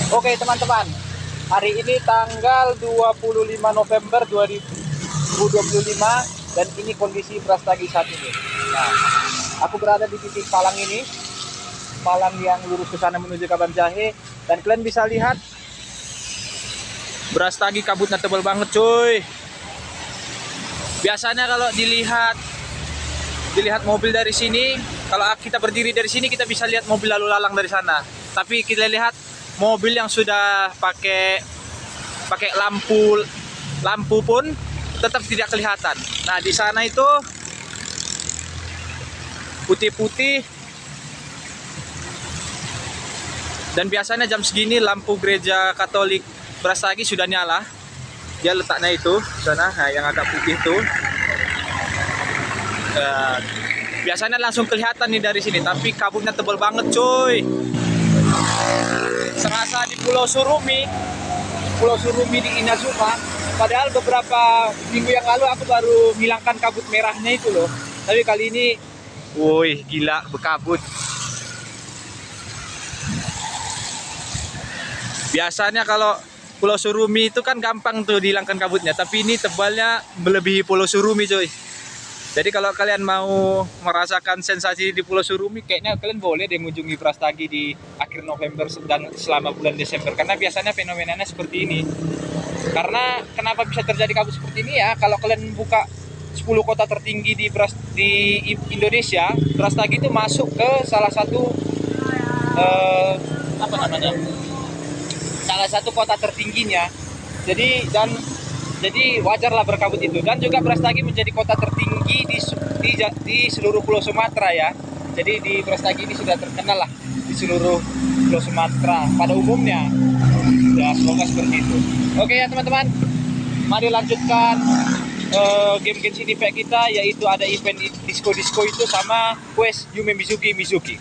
Oke teman-teman, hari ini tanggal 25 November 2025 dan ini kondisi Brastagi saat ini. Nah, aku berada di titik palang ini, palang yang lurus ke sana menuju Kaban Jahe, dan kalian bisa lihat Brastagi kabutnya tebal banget cuy. Biasanya kalau dilihat mobil dari sini, kalau kita berdiri dari sini kita bisa lihat mobil lalu lalang dari sana. Tapi kita lihat mobil yang sudah pakai lampu pun tetap tidak kelihatan. Nah, di sana itu putih-putih. Dan biasanya jam segini lampu gereja Katolik Brastagi sudah nyala. Dia letaknya itu sana, nah, yang agak putih itu. Biasanya langsung kelihatan nih dari sini, tapi kabutnya tebal banget cuy. Serasa di Pulau Surumi di Inazuma. Padahal beberapa minggu yang lalu aku baru hilangkan kabut merahnya itu loh. Tapi kali ini, woi gila berkabut. Biasanya kalau Pulau Surumi itu kan gampang tuh dihilangkan kabutnya, tapi ini tebalnya melebihi Pulau Surumi coy. Jadi kalau kalian mau merasakan sensasi di Pulau Surumi, kayaknya kalian boleh deh mengunjungi Brastagi di akhir November dan selama bulan Desember, karena biasanya fenomenanya seperti ini. Karena kenapa bisa terjadi kabut seperti ini ya? Kalau kalian buka 10 kota tertinggi di Indonesia, Brastagi itu masuk ke salah satu salah satu kota tertingginya. Jadi wajarlah berkabut itu. Dan juga Brastagi menjadi kota tertinggi di seluruh Pulau Sumatera ya. Jadi di Brastagi ini sudah terkenal lah di seluruh Pulau Sumatera pada umumnya. Ya, semoga seperti itu. Oke ya teman-teman, mari lanjutkan game-game CDP kita, yaitu ada event disco-disco itu sama quest Yumemizuki Mizuki.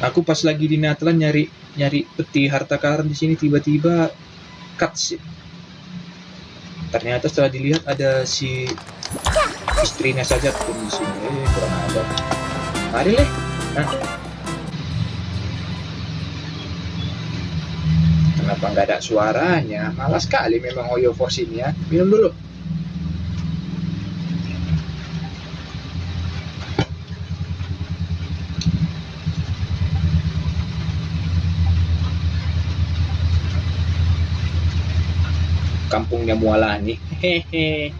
Aku pas lagi di Natlan nyari peti harta karun di sini, tiba-tiba cuts. Ternyata setelah dilihat ada si istrinya saja pun di sini. Kurang ada. Mari leh. Nah. Kenapa nggak ada suaranya? Malas sekali memang Oyo Force ini ya. Minum dulu. Kampungnya Muala nih. Hehe.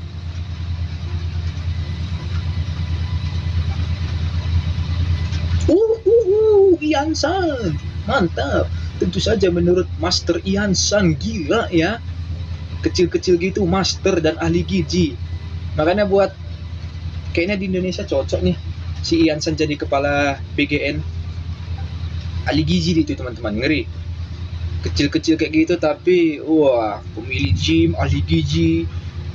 Ian San. Mantap. Tentu saja menurut Master Ian San, gila ya. Kecil-kecil gitu master dan ahli gizi. Makanya buat kayaknya di Indonesia cocok nih si Ian San jadi kepala PGN. Ahli gizi itu teman-teman, ngeri. Kecil-kecil kayak gitu tapi wah, pemilik gym, ahli gizi,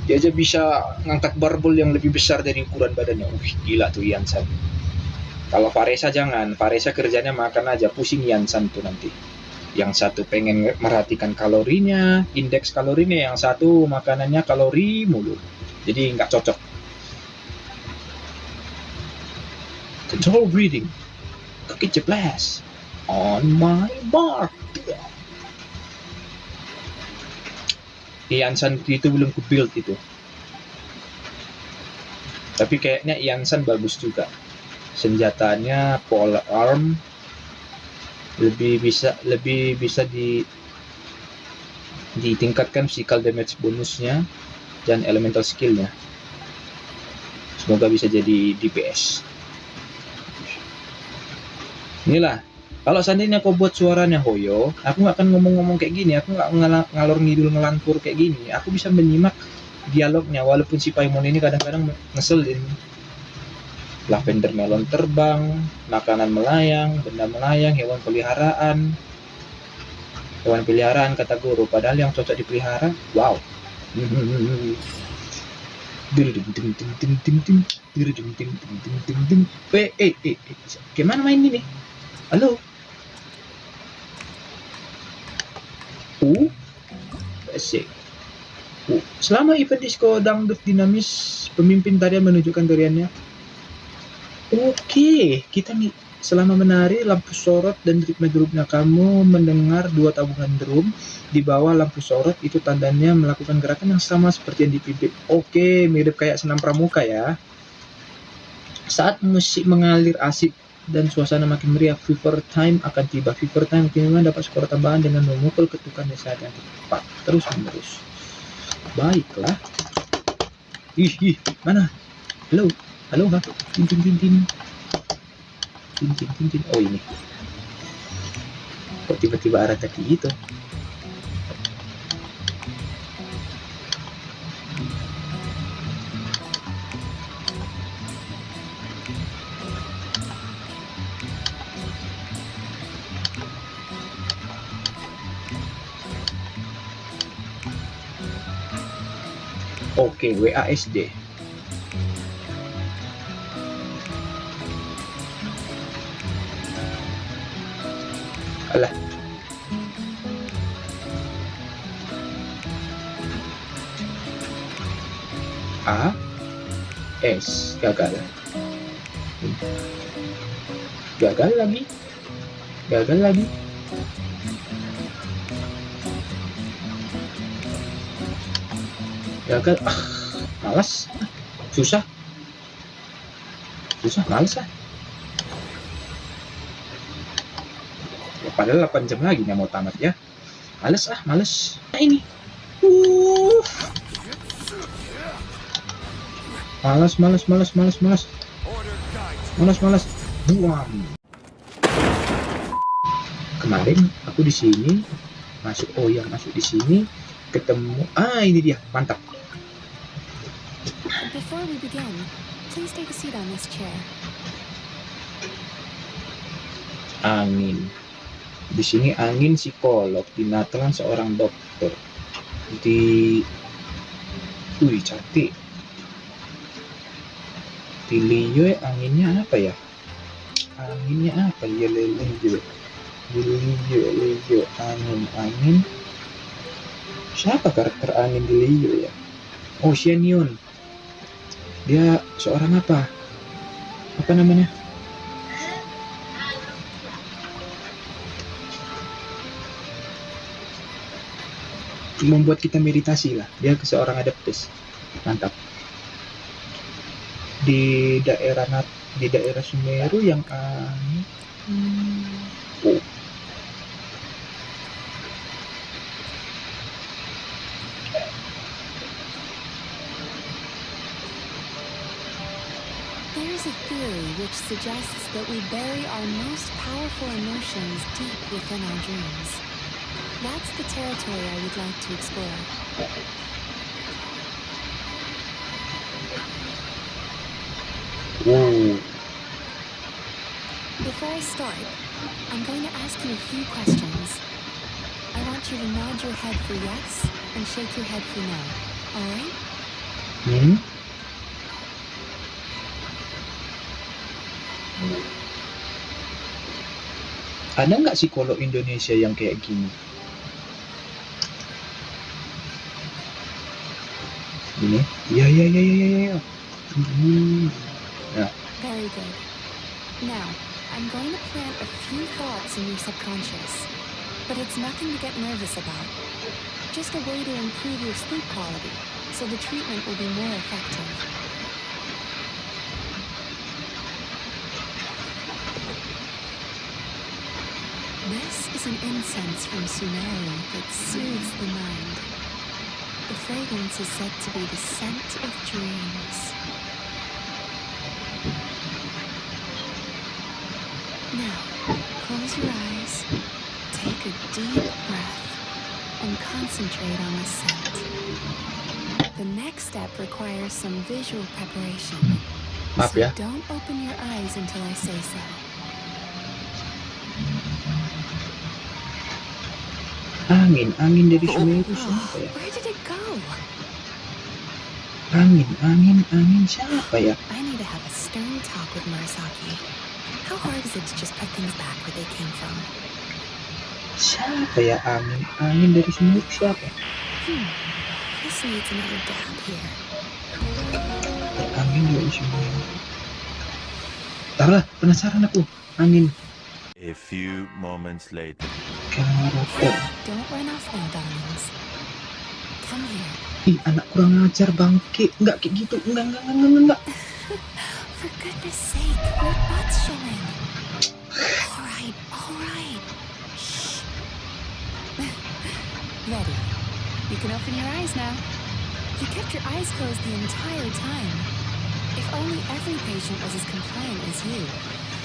dia aja bisa ngangkat barbel yang lebih besar dari ukuran badannya. Gila tuh Yansan. Kalau Faresa jangan, Faresa kerjanya makan aja, pusing Yansan tuh nanti. Yang satu pengen merhatikan kalorinya, indeks kalorinya, yang satu makanannya kalori mulu. Jadi nggak cocok. Control breathing, kaki jeblas on my mark. Iansan itu belum ku build itu, tapi kayaknya Iansan bagus juga. Senjatanya pole arm, lebih bisa Ditingkatkan physical damage bonusnya dan elemental skillnya. Semoga bisa jadi DPS. Inilah, kalau seandainya kau buat suaranya Hoyo, aku nggak akan ngomong-ngomong kayak gini, aku nggak ngalor ngidul ngelantur kayak gini. Aku bisa menyimak dialognya, walaupun si Paimon ini kadang-kadang ngeselin. Lavender melon terbang, makanan melayang, benda melayang, hewan peliharaan kata guru, padahal yang cocok dipelihara, wow. Gimana main ini? Halo? Asik. Selama event disco dangdut dinamis, pemimpin tarian menunjukkan tariannya. Oke, kita nih selama menari lampu sorot dan ritme grupnya kamu mendengar 2 tabungan drum di bawah lampu sorot, itu tandanya melakukan gerakan yang sama seperti yang dipimpin. Oke, mirip kayak senam pramuka ya. Saat musik mengalir asik dan suasana makin meriah, fever time akan tiba. Fever time kini dapat skor tambahan dengan memukul ketukan di saat yang tepat terus menerus. Baiklah. Ih, mana? Halo, ha? Tin. Oh ini. Kok tiba-tiba arah kaki gitu? Oke, WASD. Alah. A S gagal lagi. Gagal. Malas. Susah, malas ah. Ya, padahal 8 jam lagi nggak mau tamat ya. Males. Nah, ini. Malas. Buang. Kemarin aku di sini masuk di sini ketemu. Ini dia, mantap. Before we begin, please take a seat on this chair. Angin. Di sini angin psikolog, di Natalan seorang dokter. Cantik. Di Leo anginnya apa ya? Leo. Angin. Siapa karakter angin di Leo ya? Oh, Xianyun. Dia seorang apa namanya? Membuat kita meditasi lah. Dia seorang adeptus. Mantap. Di daerah Sumeru yang angin. There's a theory which suggests that we bury our most powerful emotions deep within our dreams. That's the territory I would like to explore. Before I start, I'm going to ask you a few questions. I want you to nod your head for yes and shake your head for no. Alright? Ada nggak psikolog Indonesia yang kayak gini? Ini? Ya. Nah. Very good. Now, I'm going to plant a few thoughts in your subconscious, but it's nothing to get nervous about. Just a way to improve your sleep quality, so the treatment will be more effective. This is a an incense from Sumeru that soothes the mind. The fragrance is said to be the scent of dreams. Now, close your eyes, take a deep breath, and concentrate on the scent. The next step requires some visual preparation. Maaf So ya. don't open your eyes until I say so. Angin dari Semeru siapa ya? Where did it go? Angin siapa ya? I need to have a stern talk with Murasaki. How hard is it to just put things back where they came from? Siapa ya angin dari Semeru siapa? This needs another dab here. Angin dari Semeru. Taruh, penasaran aku. Angin. A few moments later. Karakter. Don't run off now, darlings. Come here. Ih, anak kurang ajar bangke. Enggak kayak gitu. Enggak. For goodness sake, your butt's showing. All right. Shh. Ready. You can open your eyes now. You kept your eyes closed the entire time. If only every patient was as compliant as you,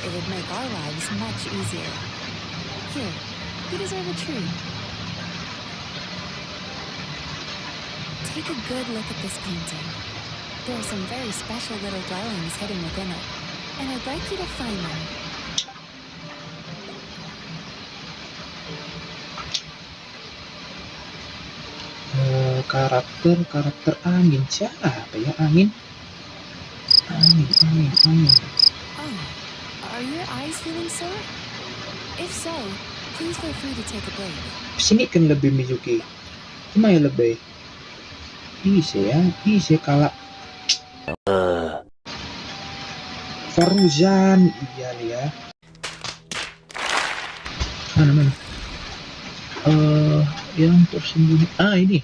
it would make our lives much easier. Here, you deserve a treat. Take a good look at this painting. There are some very special little dwellings hidden within it, and I'd like you to find them. Karakter angin siapa ya? Angin. Oh, are your eyes feeling sore? If so, please feel free to take a break. Sini kan lebih Mizuki. Gimana ya lebih? Ise kalah. Faruzan, iya nih ya. Mana? Yang tersembunyi. Ini.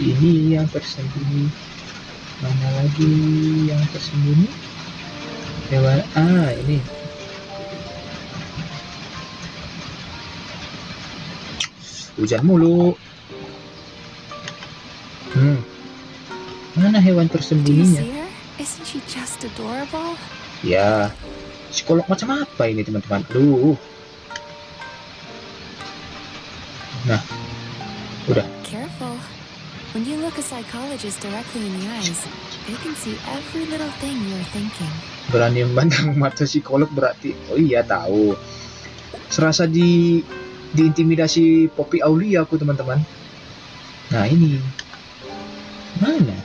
Ini yang tersembunyi. Mana lagi yang tersembunyi? Ini. Hujan mulu. Mana hewan Do you tersembunyinya? see her? Isn't she just adorable? Ya, psikolog macam apa ini teman-teman? Aduh. Nah, udah. Careful. When you look a psychologist directly in the eyes, they can see every little thing you're thinking. Berani memandang mata psikolog berarti. Oh iya tahu. Serasa diintimidasi Poppy Aulia aku teman-teman. Nah ini. Mana?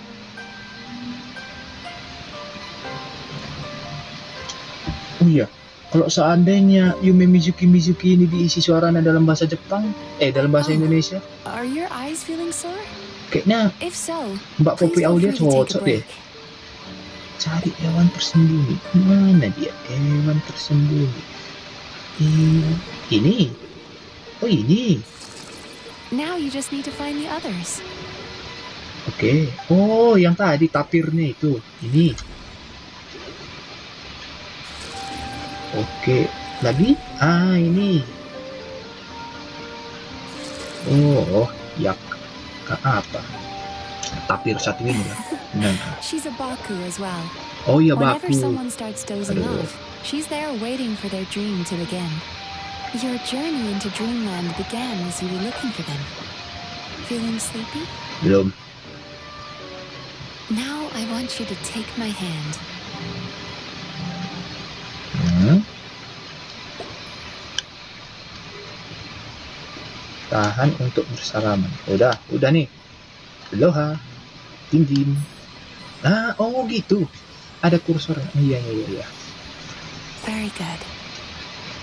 Oh iya. Kalau seandainya Yumemizuki Mizuki ini diisi suaranya dalam bahasa Jepang, dalam bahasa Indonesia, Are your eyes feeling sore? kayaknya If so, Mbak please Poppy feel Aulia free to take a cocok deh. break. Cari hewan tersembunyi. Mana dia? Hewan tersembunyi. Ini. Oh ini. Now you just need to find the others. Oke. Oh yang tadi tapirnya itu. Ini. Oke. Lagi? Ini. Oh yak. Apa? Tapir satu ini ya. Benar. She's a Baku as well. Oh iya Whenever baku. someone starts dozing Aduh. off, she's there waiting for their dream to begin. Your journey into dreamland began as you were looking for them. Feeling sleepy? Belum. Now I want you to take my hand. Tahan untuk bersalaman. Udah nih. Aloha. Din. Oh gitu. Ada kursornya. Iya. Very good.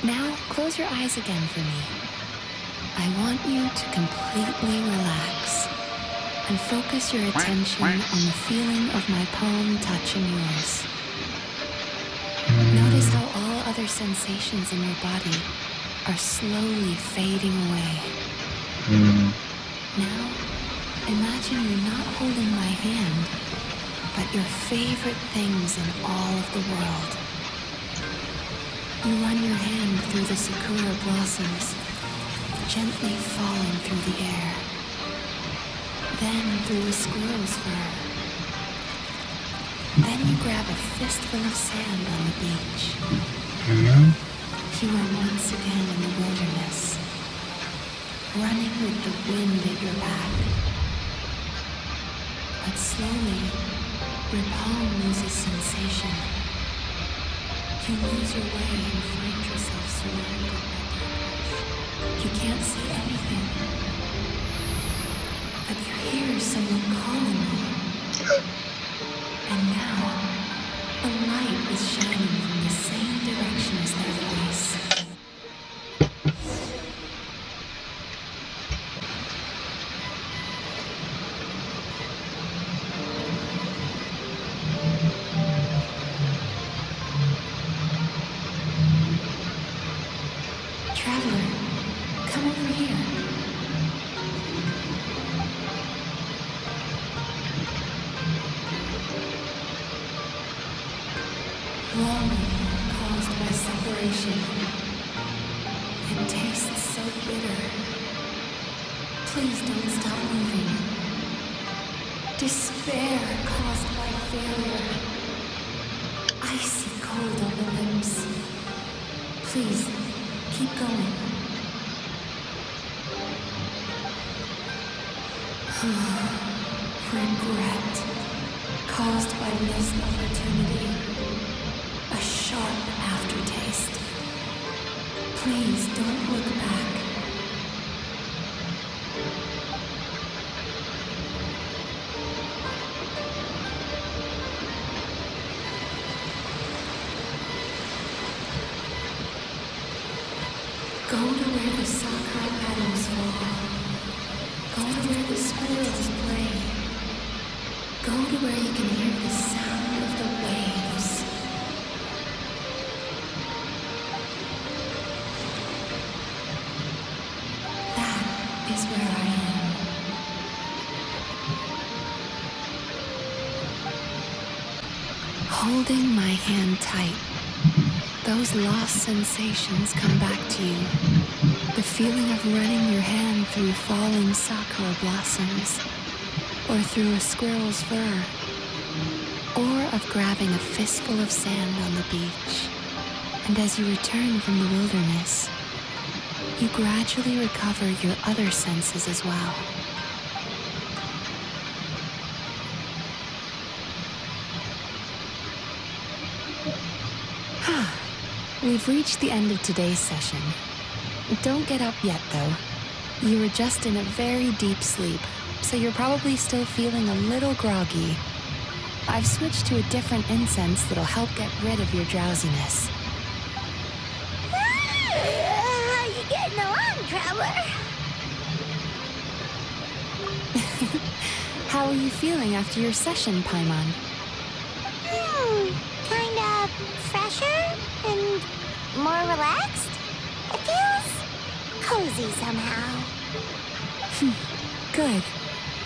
Now close your eyes again for me. I want you to completely relax and focus your attention on the feeling of my palm touching yours. Notice how all other sensations in your body are slowly fading away. Now, imagine you're not holding my hand, but your favorite things in all of the world. You run your hand through the sakura blossoms, gently falling through the air, then through a squirrel's fur. Then you grab a fistful of sand on the beach. You are once again in the wilderness, running with the wind at your back. But slowly, your palm loses sensation. You lose your way and find yourself surrounded by darkness. You can't see anything, but you hear someone calling you. And now, a light is shining from the same direction as their voice. Traveler, come over here. Longing caused by separation. It tastes so bitter. Please don't stop moving. Despair caused by failure. Icy cold on the lips. Please, keep going. Regret caused by missed opportunity. A sharp aftertaste. Please don't look back. Go to where the sakura petals fall. Go to where the squirrels play. Go to where you can hear the sound of the waves. That is where I am. Holding my hand tight, those lost sensations come back to you. The feeling of running your hand through falling sakura blossoms, or through a squirrel's fur, or of grabbing a fistful of sand on the beach. And as you return from the wilderness, you gradually recover your other senses as well. We've reached the end of today's session. Don't get up yet, though. You were just in a very deep sleep, so you're probably still feeling a little groggy. I've switched to a different incense that'll help get rid of your drowsiness. How you getting along, traveler? How are you feeling after your session, Paimon? Kind of fresher and more relaxed. It feels cozy somehow. Good.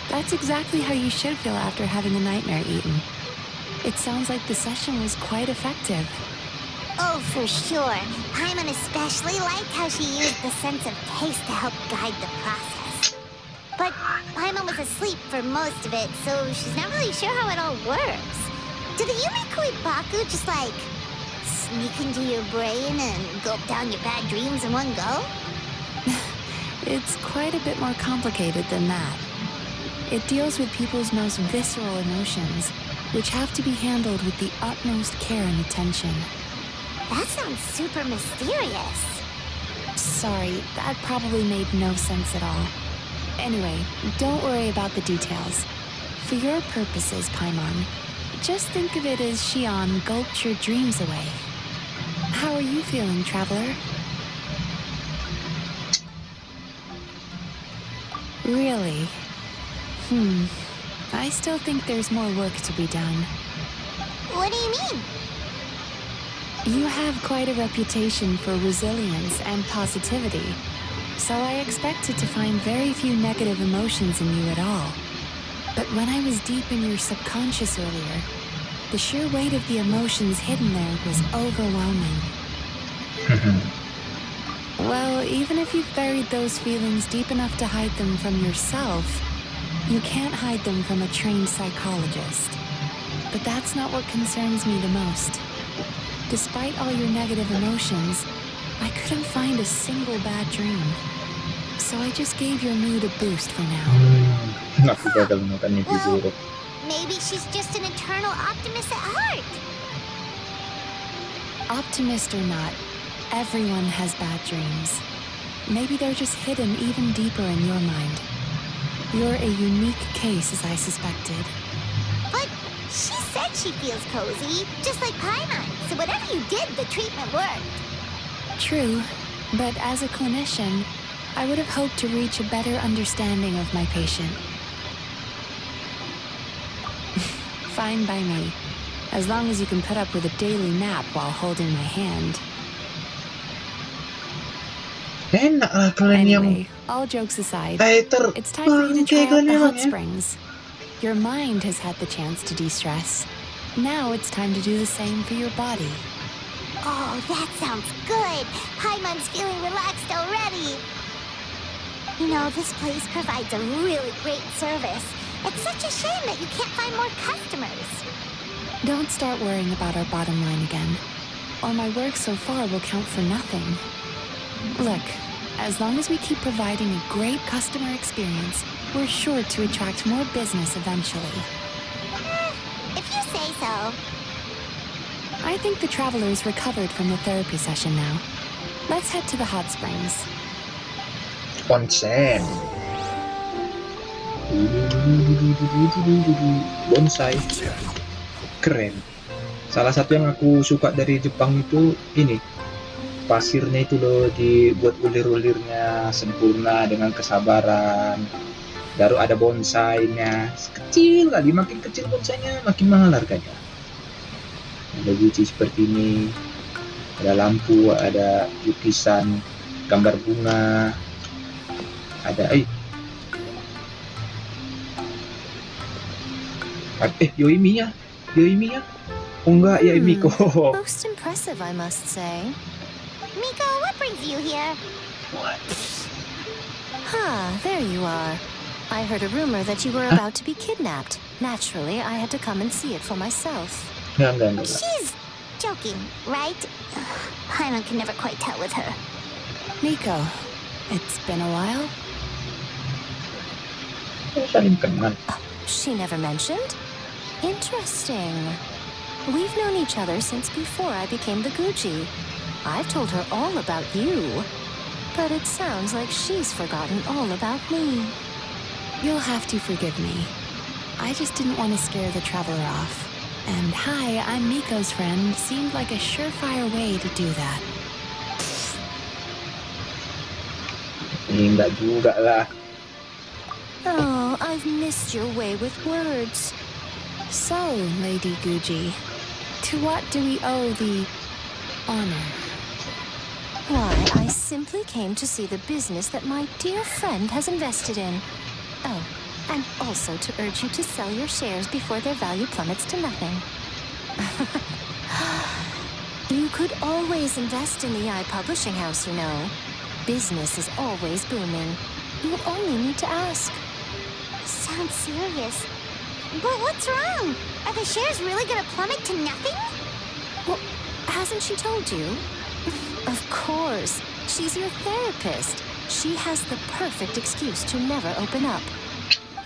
That's exactly how you should feel after having a nightmare eaten. It sounds like the session was quite effective. Oh, for sure. Paimon especially liked how she used the sense of taste to help guide the process. But Paimon was asleep for most of it, so she's not really sure how it all works. Do the Yumemizuki just like sneak into your brain and gulp down your bad dreams in one go? It's quite a bit more complicated than that. It deals with people's most visceral emotions, which have to be handled with the utmost care and attention. That sounds super mysterious. Sorry, that probably made no sense at all. Anyway, don't worry about the details. For your purposes, Paimon, just think of it as Xion gulped your dreams away. How are you feeling, traveler? Really? I still think there's more work to be done. What do you mean? You have quite a reputation for resilience and positivity, so I expected to find very few negative emotions in you at all. But when I was deep in your subconscious earlier, the sheer weight of the emotions hidden there was overwhelming. Well, even if you've buried those feelings deep enough to hide them from yourself, you can't hide them from a trained psychologist. But that's not what concerns me the most. Despite all your negative emotions, I couldn't find a single bad dream. So I just gave your mood a boost for now. Aku gagal menemukan mimpi buruk. Maybe she's just an eternal optimist at heart. Optimist or not, everyone has bad dreams. Maybe they're just hidden even deeper in your mind. You're a unique case, as I suspected. But she said she feels cozy, just like Paimon. So whatever you did, the treatment worked. True, but as a clinician, I would have hoped to reach a better understanding of my patient. Fine by me, as long as you can put up with a daily nap while holding my hand. Enak lah kalian yang Anyway, all jokes aside, hater. it's time for you to try out the Kalian hot ya. springs. Your mind has had the chance to de-stress. Now it's time to do the same for your body. Oh, that sounds good. Paimon's feeling relaxed already. You know, this place provides a really great service. It's such a shame that you can't find more customers. Don't start worrying about our bottom line again, or my work so far will count for nothing. Look, as long as we keep providing a great customer experience, we're sure to attract more business eventually. If you say so. I think the traveler's recovered from the therapy session now. Let's head to the hot springs. Onsen. Bonsai. Keren. Salah satu yang aku suka dari Jepang itu ini. Pasirnya itu loh dibuat ulir-ulirnya sempurna dengan kesabaran. Baru ada bonsainya. Kecil kali, makin kecil bonsainya makin mahal harganya. Ada guci seperti ini. Ada lampu, ada lukisan gambar bunga. Ada Yoimiya. Oh enggak, ya Miko. Most impressive, I must say. Miko, what brings you here? What? There you are. I heard a rumor that you were about to be kidnapped. Naturally, I had to come and see it for myself. Enggak. She's joking, right? Paimon can never quite tell with her. Miko, it's been a while. Saling kenal. She never mentioned? Interesting. We've known each other since before I became the Gucci. I've told her all about you. But it sounds like she's forgotten all about me. You'll have to forgive me. I just didn't want to scare the traveler off. And hi, I'm Miko's friend seemed like a surefire way to do that. Enggak juga lah. Oh, I've missed your way with words. So, Lady Gucci, to what do we owe the honor? Why, I simply came to see the business that my dear friend has invested in. Oh, and also to urge you to sell your shares before their value plummets to nothing. You could always invest in the publishing house, you know. Business is always booming. You only need to ask. Sounds serious. But what's wrong? Are the shares really gonna plummet to nothing? Well, hasn't she told you? Of course. She's your therapist. She has the perfect excuse to never open up.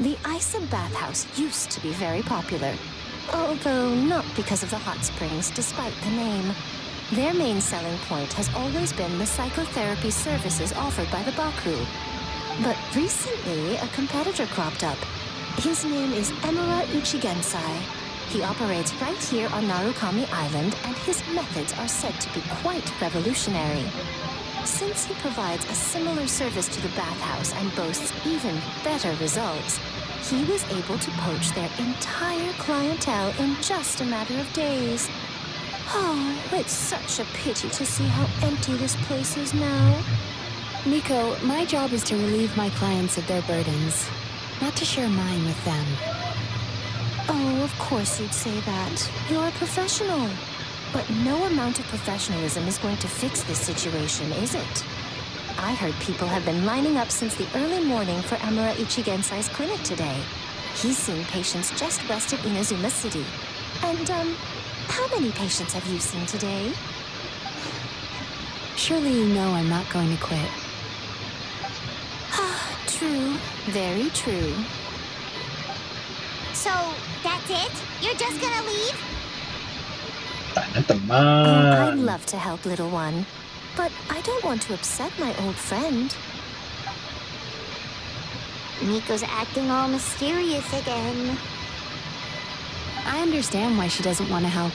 The Isa bathhouse used to be very popular, although not because of the hot springs, despite the name. Their main selling point has always been the psychotherapy services offered by the Baku. But recently, a competitor cropped up. His name is Emura Uchigensai. He operates right here on Narukami Island, and his methods are said to be quite revolutionary. Since he provides a similar service to the bathhouse and boasts even better results, he was able to poach their entire clientele in just a matter of days. Oh, it's such a pity to see how empty this place is now. Miko, my job is to relieve my clients of their burdens, not to share mine with them. Oh, of course you'd say that. You're a professional. But no amount of professionalism is going to fix this situation, is it? I heard people have been lining up since the early morning for Amura Ichigensai's clinic today. He's seeing patients just west of Inazuma City. And, how many patients have you seen today? Surely you know I'm not going to quit. True. Very true. So, that's it? You're just gonna leave? Tanya Oh, I'd teman. love to help, little one. But I don't want to upset my old friend. Miko's acting all mysterious again. I understand why she doesn't want to help.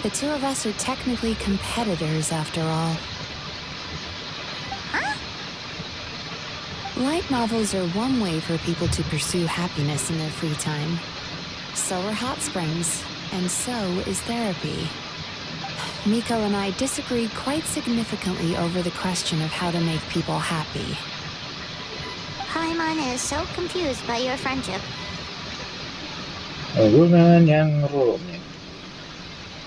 The two of us are technically competitors, after all. Huh? Light novels are one way for people to pursue happiness in their free time. So are hot springs, and so is therapy. Miko and I disagree quite significantly over the question of how to make people happy. Paimon is so confused by your friendship. Hubungan yang rumit.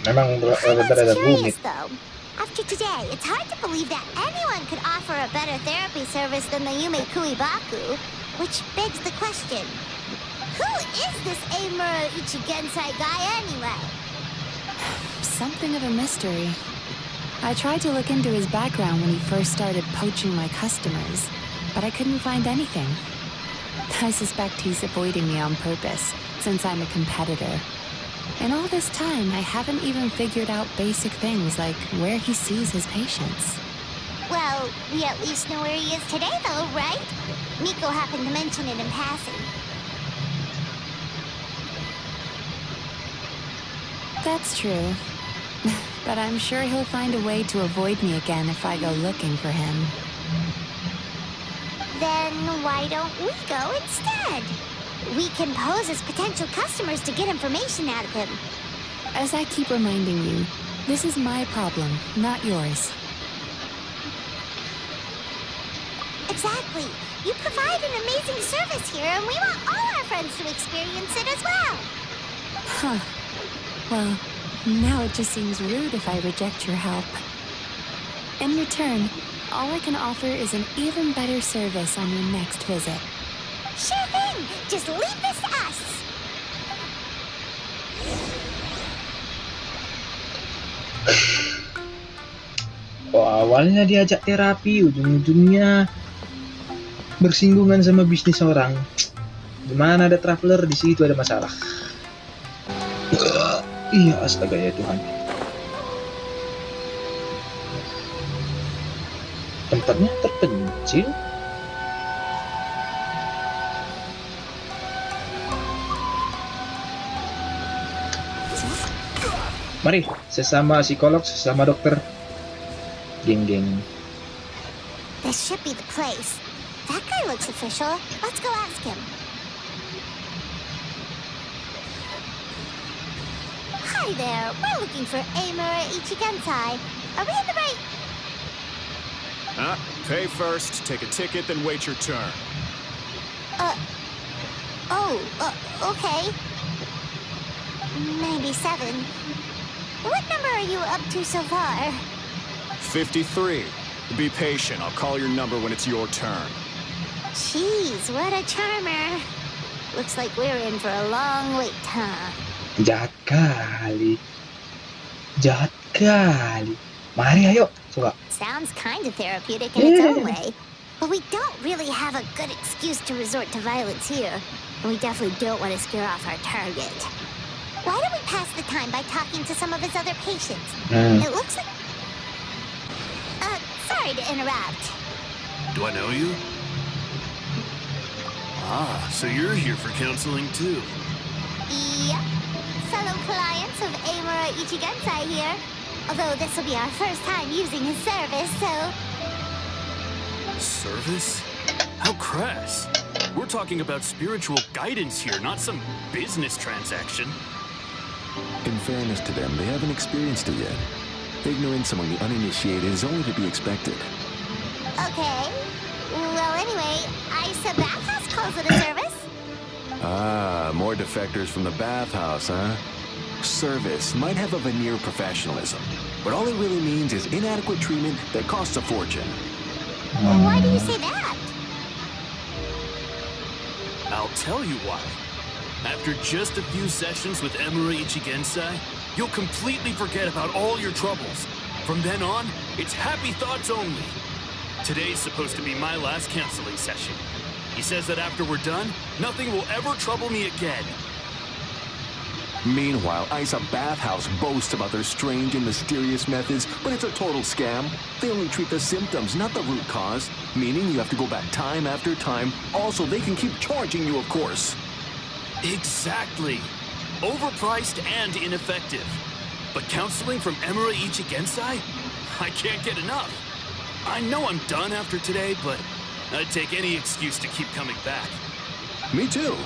Memang Paimon's berada curious, rumit. though. After today, it's hard to believe that anyone could offer a better therapy service than the Yume Kuibaku, which begs the question, who is this Amura Ichigensai guy anyway? Something of a mystery. I tried to look into his background when he first started poaching my customers, but I couldn't find anything. I suspect he's avoiding me on purpose, since I'm a competitor. And all this time, I haven't even figured out basic things like where he sees his patients. Well, we at least know where he is today, though, right? Miko happened to mention it in passing. That's true. But I'm sure he'll find a way to avoid me again if I go looking for him. Then why don't we go instead? We can pose as potential customers to get information out of him. As I keep reminding you, this is my problem, not yours. Exactly. You provide an amazing service here, and we want all our friends to experience it as well. Huh. Well, now it just seems rude if I reject your help. In return, all I can offer is an even better service on your next visit. Sure thing. Just leave this to us. Oh, awalnya diajak terapi, ujung-ujungnya bersinggungan sama bisnis orang. Gimana ada traveler di situ ada masalah. Iya, astaga ya Tuhan. Tempatnya terpencil. Mari, sesama psikolog, sesama dokter. Geng-geng. This should be the place. That guy looks official. Let's go ask him. Hi there. We're looking for Amura Ichigensai. Are we in the right... Pay first, take a ticket, then wait your turn. Okay. 97. What number are you up to so far? 53. Be patient, I'll call your number when it's your turn. Jeez, what a charmer. Looks like we're in for a long wait, huh? Jahat kali. Jahat kali. Mari ayo, coba. Sounds kind of therapeutic in its own way. But we don't really have a good excuse to resort to violence here. And we definitely don't want to scare off our target. Why don't we pass the time by talking to some of his other patients? It looks like... sorry to interrupt. Do I know you? Ah, so you're here for counseling too. Yep. Fellow clients of Amura Ichigensai here. Although this will be our first time using his service, so... Service? How crass. We're talking about spiritual guidance here, not some business transaction. In fairness to them, they haven't experienced it yet. Ignorance among the uninitiated is only to be expected. Okay. Well, anyway, Isa Bathhouse calls it a service. Ah, more defectors from the bathhouse, huh? Service might have a veneer of professionalism, but all it really means is inadequate treatment that costs a fortune. Why do you say that? I'll tell you why. After just a few sessions with Emura Ichigensai, you'll completely forget about all your troubles. From then on, it's happy thoughts only. Today's supposed to be my last counseling session. He says that after we're done, nothing will ever trouble me again. Meanwhile, Isa Bathhouse boasts about their strange and mysterious methods, but it's a total scam. They only treat the symptoms, not the root cause, meaning you have to go back time after time. Also, they can keep charging you, of course. Exactly. Overpriced and ineffective. But counseling from Emura Ichigensai? I can't get enough. I know I'm done after today, but I'd take any excuse to keep coming back. Me too.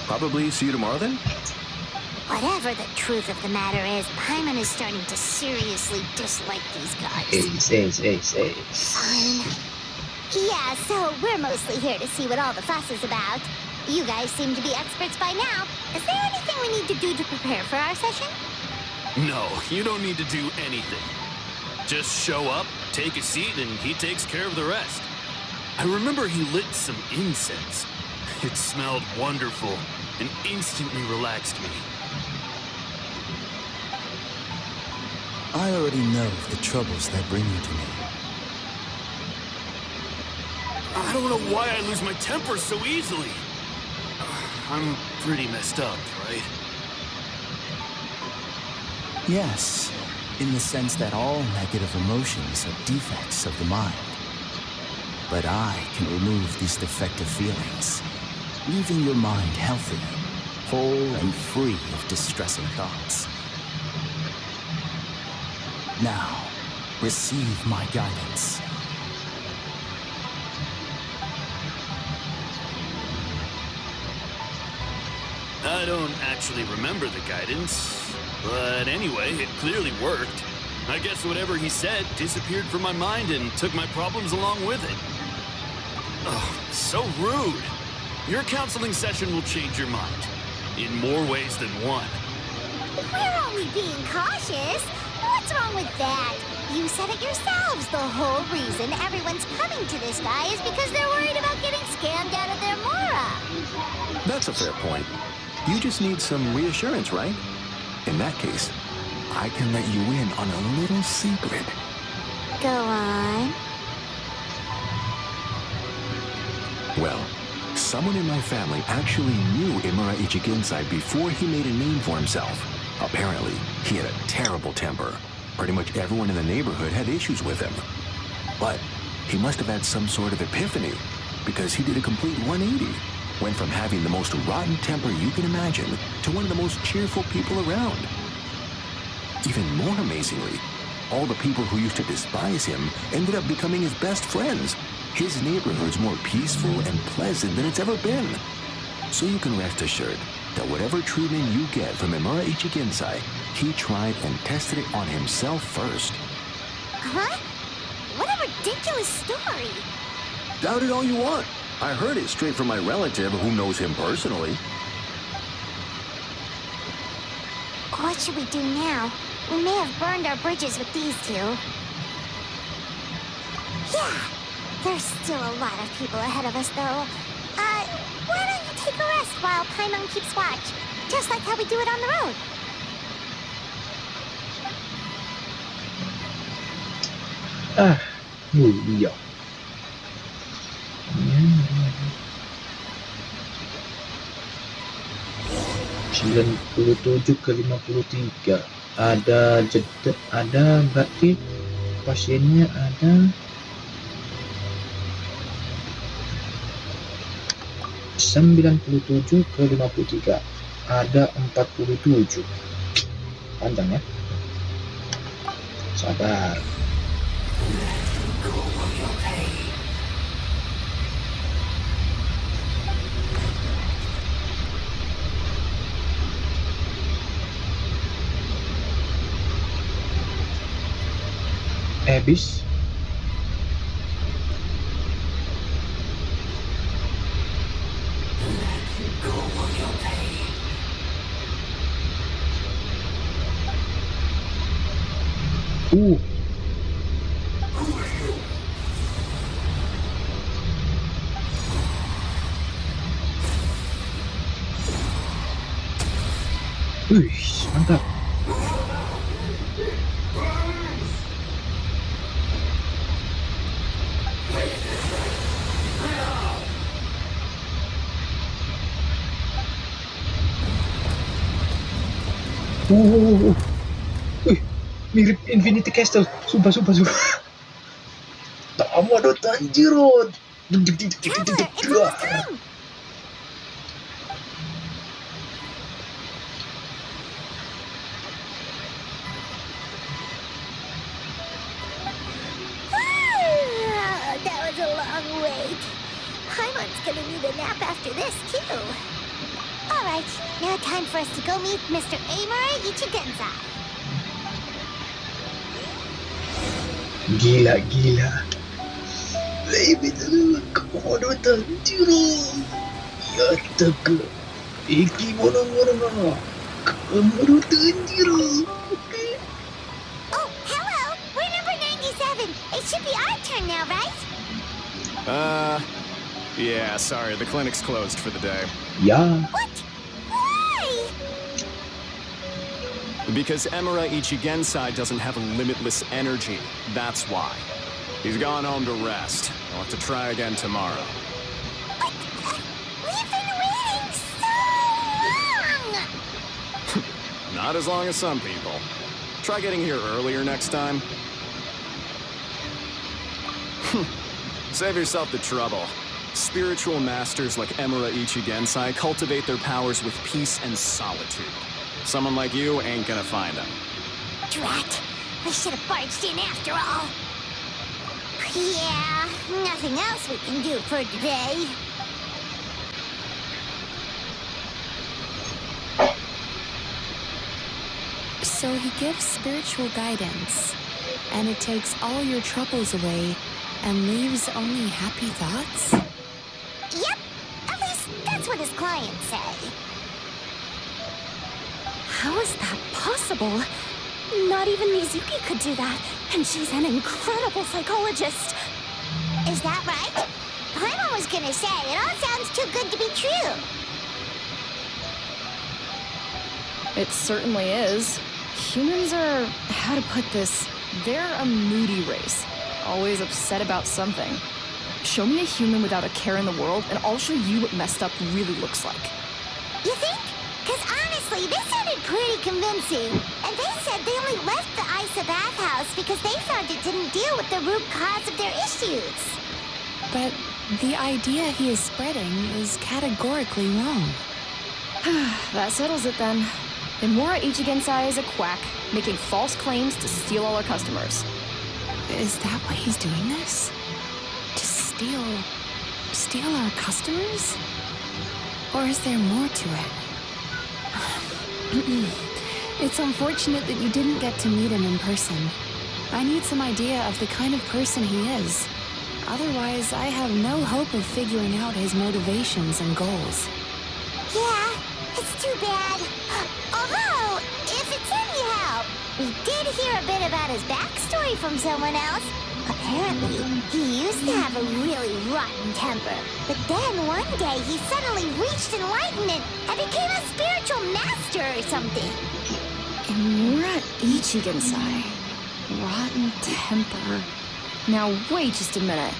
Probably see you tomorrow then? Whatever the truth of the matter is, Paimon is starting to seriously dislike these guys. Fine. Yeah, so we're mostly here to see what all the fuss is about. You guys seem to be experts by now. Is there anything we need to do to prepare for our session? No, you don't need to do anything. Just show up, take a seat, and he takes care of the rest. I remember he lit some incense. It smelled wonderful and instantly relaxed me. I already know of the troubles that bring you to me. I don't know why I lose my temper so easily. I'm pretty messed up, right? Yes, in the sense that all negative emotions are defects of the mind. But I can remove these defective feelings, leaving your mind healthy, whole and free of distressing thoughts. Now, receive my guidance. I don't actually remember the guidance, but anyway, it clearly worked. I guess whatever he said disappeared from my mind and took my problems along with it. Oh, so rude. Your counseling session will change your mind, in more ways than one. We're only being cautious. What's wrong with that? You said it yourselves. The whole reason everyone's coming to this guy is because they're worried about getting scammed out of their mora. That's a fair point. You just need some reassurance, right? In that case, I can let you in on a little secret. Go on. Well, someone in my family actually knew Imura Ichigensai before he made a name for himself. Apparently, he had a terrible temper. Pretty much everyone in the neighborhood had issues with him. But he must have had some sort of epiphany, because he did a complete 180. Went from having the most rotten temper you can imagine to one of the most cheerful people around. Even more amazingly, all the people who used to despise him ended up becoming his best friends. His neighborhood's more peaceful and pleasant than it's ever been. So you can rest assured that whatever treatment you get from Imura Ichigensai, he tried and tested it on himself first. Huh? What a ridiculous story. Doubt it all you want. I heard it straight from my relative who knows him personally. What should we do now? We may have burned our bridges with these two. Yeah, there's still a lot of people ahead of us, though. Why don't you take a rest while Paimon keeps watch? Just like how we do it on the road. Iya. 97 ke 53. Ada jeda, ada berarti pasiennya ada 97 ke 53. Ada 47. Panjang ya. Sabar. Bis Uh. Wih, mantap. Wih, mirip Infinity Castle. Sumpah. Tamado Tanjiro. Traveler, it's almost time! That was a long wait. Paimon's gonna need a nap after this, too. Alright, now time for us to go meet Mr. Amora Ichigenzai. Gila. Baby, Tamado Tanjiro. Yattaka. Ikimono ga Tamado Tanjiro. Oh, hello! We're number 97. It should be our turn now, right? Yeah, sorry, the clinic's closed for the day. Yeah. What? Why? Because Emura Ichigensai doesn't have limitless energy, that's why. He's gone home to rest. I'll have to try again tomorrow. But we've been waiting so long! Not as long as some people. Try getting here earlier next time. Save yourself the trouble. Spiritual masters like Emura Ichigensai cultivate their powers with peace and solitude. Someone like you ain't gonna find them. Drat! We should have barged in after all. Yeah, nothing else we can do for today. So he gives spiritual guidance, and it takes all your troubles away and leaves only happy thoughts? Yep, at least that's what his clients say. How is that possible? Not even Mizuki could do that, and she's an incredible psychologist. Is that right? Paimon was gonna say, it all sounds too good to be true. It certainly is. Humans are, how to put this, they're a moody race. Always upset about something. Show me a human without a care in the world, and I'll show you what messed up really looks like. You think? Because honestly, they sounded pretty convincing. And they said they only left the Isa bathhouse because they found it didn't deal with the root cause of their issues. But the idea he is spreading is categorically wrong. That settles it then. Emura Ichigensai is a quack, making false claims to steal all our customers. Is that why he's doing this? To steal our customers? Or is there more to it? It's unfortunate that you didn't get to meet him in person. I need some idea of the kind of person he is. Otherwise, I have no hope of figuring out his motivations and goals. Yeah, it's too bad. Although, if it's any help, we did hear a bit about his backstory from someone else. Apparently, he used to have a really rotten temper. But then one day, he suddenly reached enlightenment and became a spiritual master or something. Emura Ichigensai. Rotten temper. Now wait just a minute.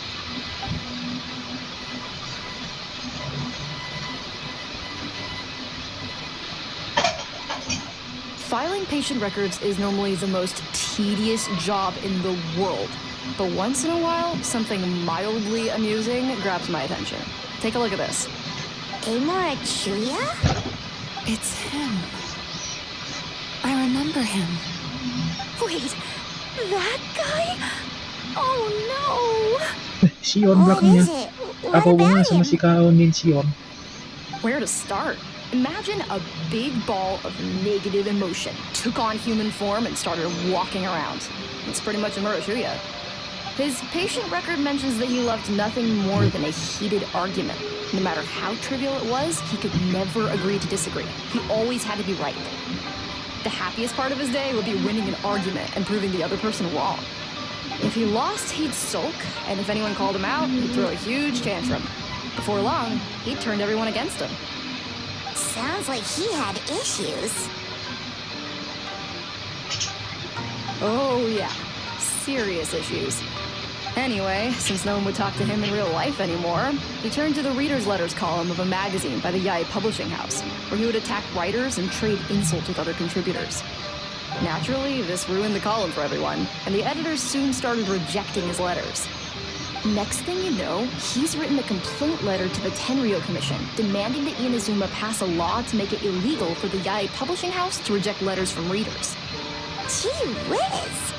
Filing patient records is normally the most tedious job in the world. But once in a while, something mildly amusing grabs my attention. Take a look at this. Amora Chuya? It's him. I remember him. Wait, that guy? Oh Sion What belakangnya. is it? What Apa hubungannya about sama him? si Kaon din Sion? Where to start? Imagine a big ball of negative emotion took on human form and started walking around. It's pretty much Emura Chuya. His patient record mentions that he loved nothing more than a heated argument. No matter how trivial it was, he could never agree to disagree. He always had to be right. the happiest part of his day would be winning an argument and proving the other person wrong. If he lost, he'd sulk, and if anyone called him out, he'd throw a huge tantrum. Before long, he'd turned everyone against him. Sounds like he had issues. Oh yeah, serious issues. Anyway, since no one would talk to him in real life anymore, he turned to the reader's letters column of a magazine by the Yai publishing house, where he would attack writers and trade insults with other contributors. Naturally, this ruined the column for everyone, and the editors soon started rejecting his letters. Next thing you know, he's written a complaint letter to the Tenryou Commission, demanding that Inazuma pass a law to make it illegal for the Yai publishing house to reject letters from readers. Gee whiz!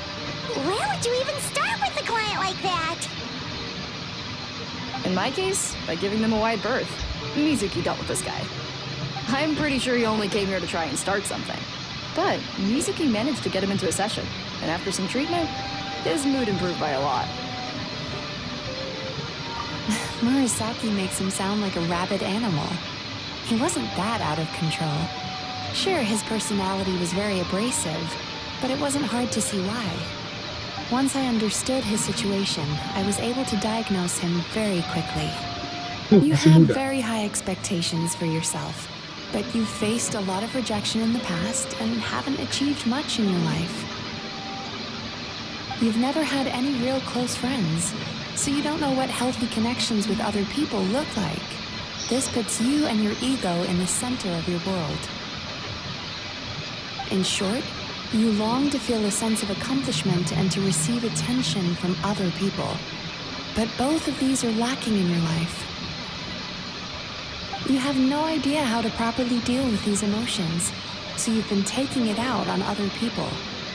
Where would you even start with a client like that? In my case, by giving them a wide berth. Mizuki dealt with this guy. I'm pretty sure he only came here to try and start something. But Mizuki managed to get him into a session, and after some treatment, his mood improved by a lot. Murasaki makes him sound like a rabid animal. He wasn't that out of control. Sure, his personality was very abrasive, but it wasn't hard to see why. Once I understood his situation, I was able to diagnose him very quickly. You have very high expectations for yourself, but you've faced a lot of rejection in the past and haven't achieved much in your life. You've never had any real close friends, so you don't know what healthy connections with other people look like. This puts you and your ego in the center of your world. In short, you long to feel a sense of accomplishment and to receive attention from other people. But both of these are lacking in your life. You have no idea how to properly deal with these emotions, so you've been taking it out on other people,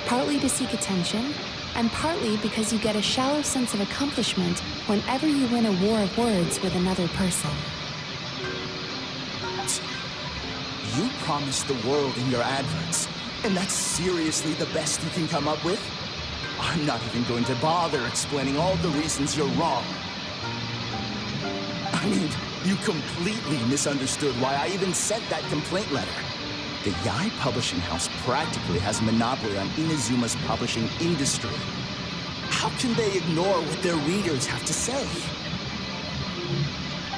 partly to seek attention, and partly because you get a shallow sense of accomplishment whenever you win a war of words with another person. You promised the world in your adverts, and that's seriously the best you can come up with? I'm not even going to bother explaining all the reasons you're wrong. I mean, you completely misunderstood why I even sent that complaint letter. The Yai publishing house practically has a monopoly on Inazuma's publishing industry. How can they ignore what their readers have to say?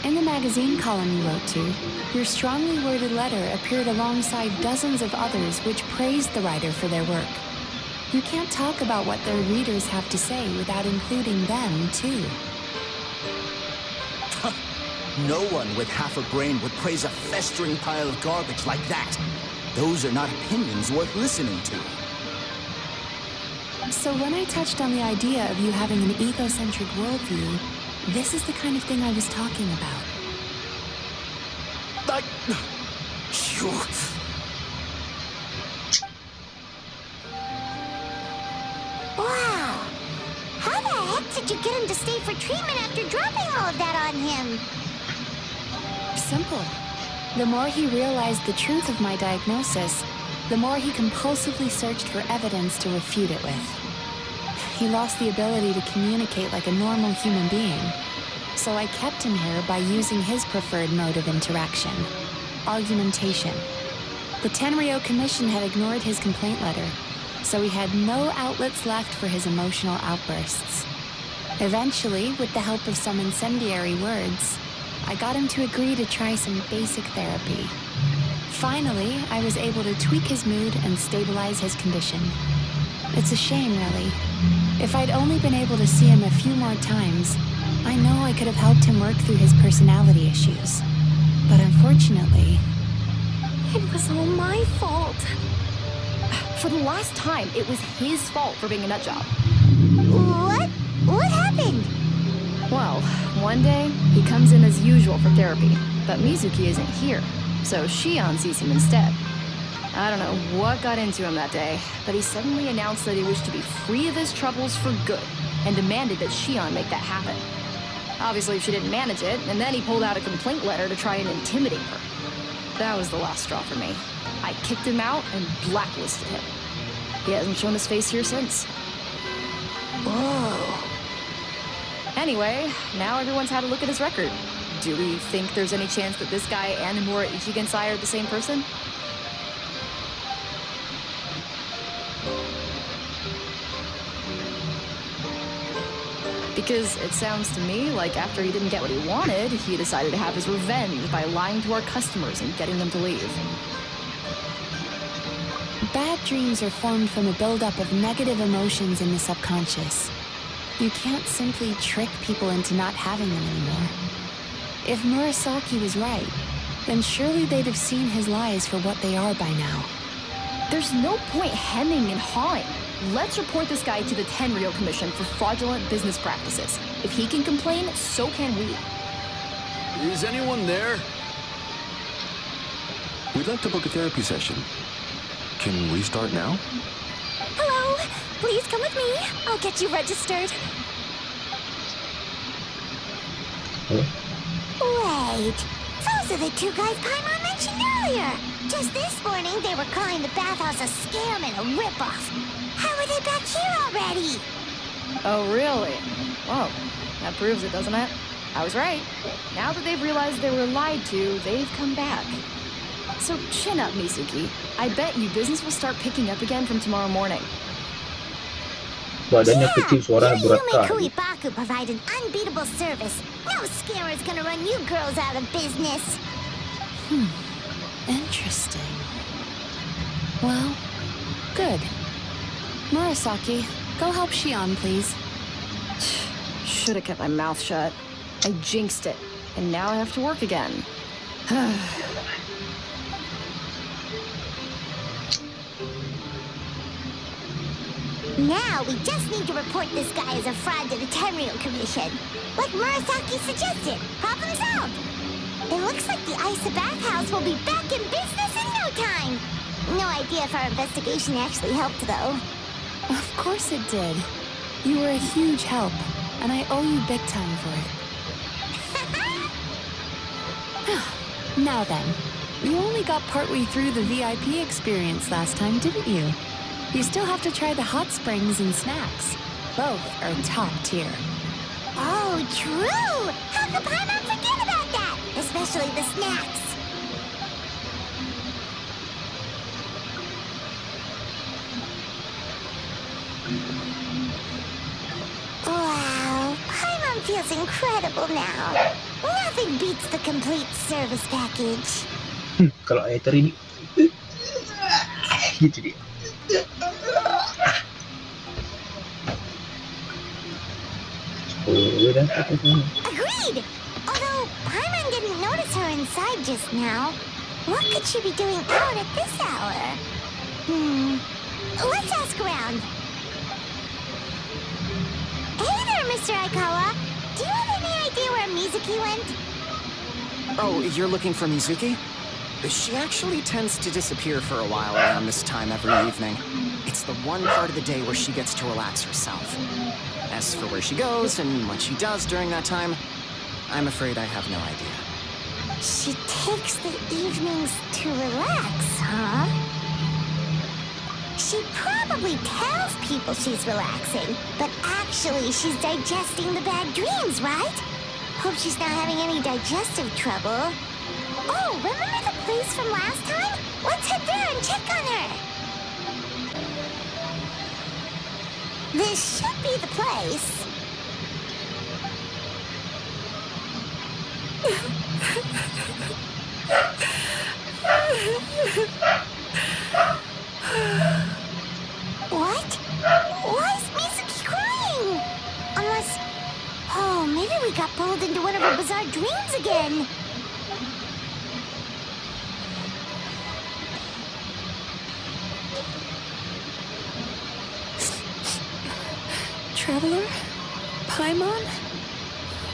In the magazine column you wrote to, your strongly worded letter appeared alongside dozens of others which praised the writer for their work. You can't talk about what their readers have to say without including them, too. No one with half a brain would praise a festering pile of garbage like that. Those are not opinions worth listening to. So when I touched on the idea of you having an egocentric worldview, this is the kind of thing I was talking about. Wow! How the heck did you get him to stay for treatment after dropping all of that on him? Simple. The more he realized the truth of my diagnosis, the more he compulsively searched for evidence to refute it with. He lost the ability to communicate like a normal human being, so I kept him here by using his preferred mode of interaction, argumentation. The Tenryou Commission had ignored his complaint letter, so he had no outlets left for his emotional outbursts. Eventually, with the help of some incendiary words, I got him to agree to try some basic therapy. Finally, I was able to tweak his mood and stabilize his condition. It's a shame, really. If I'd only been able to see him a few more times, I know I could have helped him work through his personality issues. But unfortunately... It was all my fault. For the last time, it was his fault for being a nutjob. What? What happened? Well, one day, he comes in as usual for therapy, but Mizuki isn't here, so Shion sees him instead. I don't know what got into him that day, but he suddenly announced that he wished to be free of his troubles for good, and demanded that Shion make that happen. Obviously, she didn't manage it, and then he pulled out a complaint letter to try and intimidate her. That was the last straw for me. I kicked him out and blacklisted him. He hasn't shown his face here since. Whoa. Anyway, now everyone's had a look at his record. Do we think there's any chance that this guy and Nomura Ichigensai are the same person? Because it sounds to me like after he didn't get what he wanted, he decided to have his revenge by lying to our customers and getting them to leave. Bad dreams are formed from a buildup of negative emotions in the subconscious. You can't simply trick people into not having them anymore. If Murasaki was right, then surely they'd have seen his lies for what they are by now. There's no point hemming and hawing. Let's report this guy to the Tenryou Commission for fraudulent business practices. If he can complain, so can we. Is anyone there? We'd like to book a therapy session. Can we start now? Hello, please come with me. I'll get you registered. Wait, those are the two guys Paimon mentioned earlier. Just this morning, they were calling the bathhouse a scam and a ripoff. How are they back here already? Oh, really? Whoa, that proves it, doesn't it? I was right. Now that they've realized they were lied to, they've come back. So chin up, Mizuki. I bet you business will start picking up again from tomorrow morning. Badannya kecil, suara berat Yumemizuki kali. Mizuki provide an unbeatable service. No scammer's gonna run you girls out of business. Interesting. Well, good. Murasaki, go help Shion, please. Should have kept my mouth shut. I jinxed it, and now I have to work again. Now we just need to report this guy as a fraud to the Tenryou Commission. Like Murasaki suggested. Problem solved. It looks like the Isa bathhouse will be back in business in no time. No idea if our investigation actually helped, though. Of course it did. You were a huge help, and I owe you big time for it. Now then, you only got partway through the VIP experience last time, didn't you? You still have to try the hot springs and snacks. Both are top tier. Oh, true! How could Paimon forget about that? Especially the snacks. Wow, Paimon feels incredible now. Nothing beats the complete service package. Kalau Aether ini gitu dia. Agreed! Although Paimon didn't notice her inside just now. What could she be doing out at this hour? Let's ask around. Hey there, Mr. Aikawa. Do you have any idea where Mizuki went? Oh, you're looking for Mizuki? She actually tends to disappear for a while around this time every evening. It's the one part of the day where she gets to relax herself. As for where she goes and what she does during that time, I'm afraid I have no idea. She takes the evenings to relax, huh? She probably tells people she's relaxing, but actually she's digesting the bad dreams, right? Hope she's not having any digestive trouble. Oh, remember the place from last time? Let's head there and check on her. This should be the place. What? Why is Mizuki crying? Unless... Oh, maybe we got pulled into one of her bizarre dreams again. Traveler? Paimon?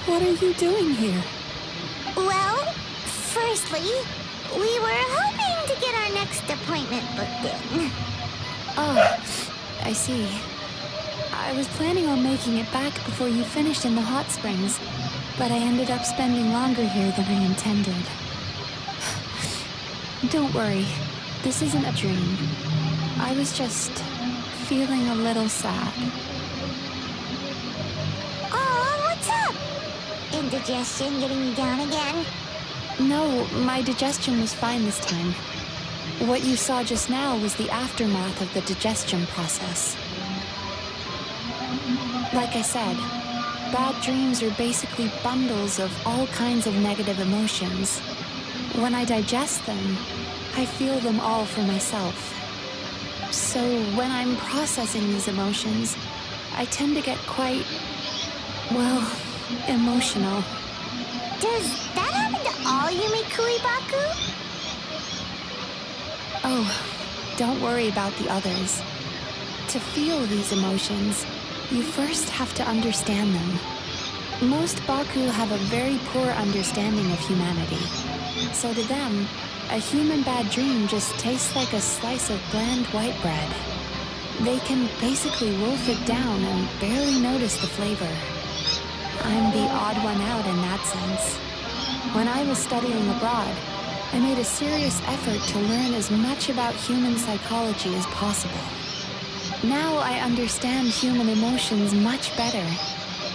What are you doing here? Well, firstly, we were hoping to get our next appointment booked in. Oh, I see. I was planning on making it back before you finished in the hot springs, but I ended up spending longer here than I intended. Don't worry, this isn't a dream. I was just feeling a little sad. Oh, what's up? Indigestion getting you down again? No, my digestion was fine this time. What you saw just now was the aftermath of the digestion process. Like I said, bad dreams are basically bundles of all kinds of negative emotions. When I digest them, I feel them all for myself. So when I'm processing these emotions, I tend to get quite, well, emotional. Does that happen to all Yumikui Baku? Oh, don't worry about the others. To feel these emotions, you first have to understand them. Most Baku have a very poor understanding of humanity. So to them, a human bad dream just tastes like a slice of bland white bread. They can basically wolf it down and barely notice the flavor. I'm the odd one out in that sense. When I was studying abroad, I made a serious effort to learn as much about human psychology as possible. Now I understand human emotions much better.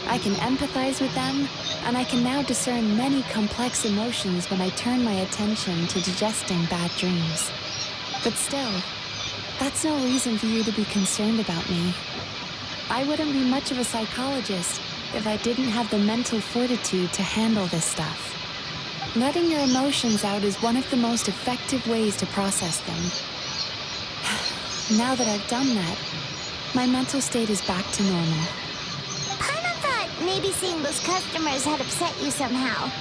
I can empathize with them, and I can now discern many complex emotions when I turn my attention to digesting bad dreams. But still, that's no reason for you to be concerned about me. I wouldn't be much of a psychologist if I didn't have the mental fortitude to handle this stuff. Letting your emotions out is one of the most effective ways to process them. Now that I've done that, my mental state is back to normal. Paimon thought maybe seeing those customers had upset you somehow.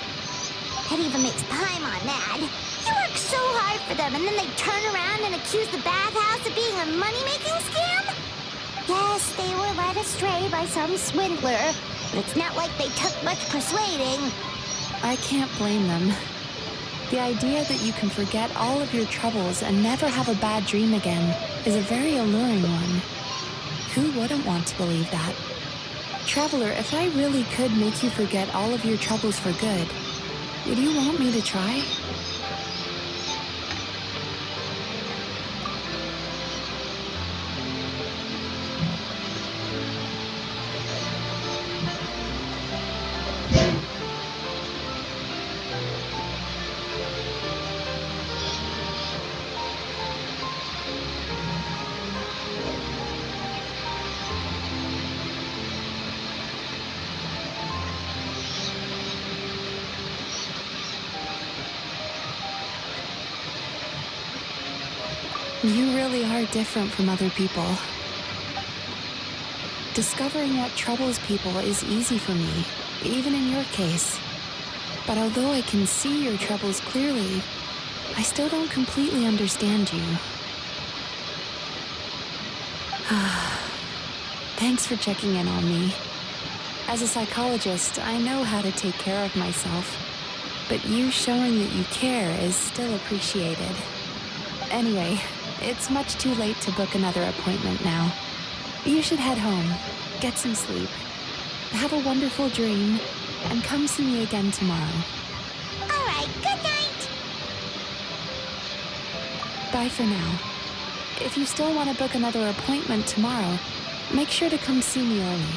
That even makes Paimon mad. You work so hard for them, and then they turn around and accuse the bathhouse of being a money-making scam? Yes, they were led astray by some swindler, but it's not like they took much persuading. I can't blame them. The idea that you can forget all of your troubles and never have a bad dream again is a very alluring one. Who wouldn't want to believe that? Traveler, if I really could make you forget all of your troubles for good, would you want me to try? You really are different from other people. Discovering what troubles people is easy for me, even in your case. But although I can see your troubles clearly, I still don't completely understand you. Thanks for checking in on me. As a psychologist, I know how to take care of myself, but you showing that you care is still appreciated. Anyway, it's much too late to book another appointment now. You should head home, get some sleep, have a wonderful dream, and come see me again tomorrow. All right, good night. Bye for now. If you still want to book another appointment tomorrow, make sure to come see me early.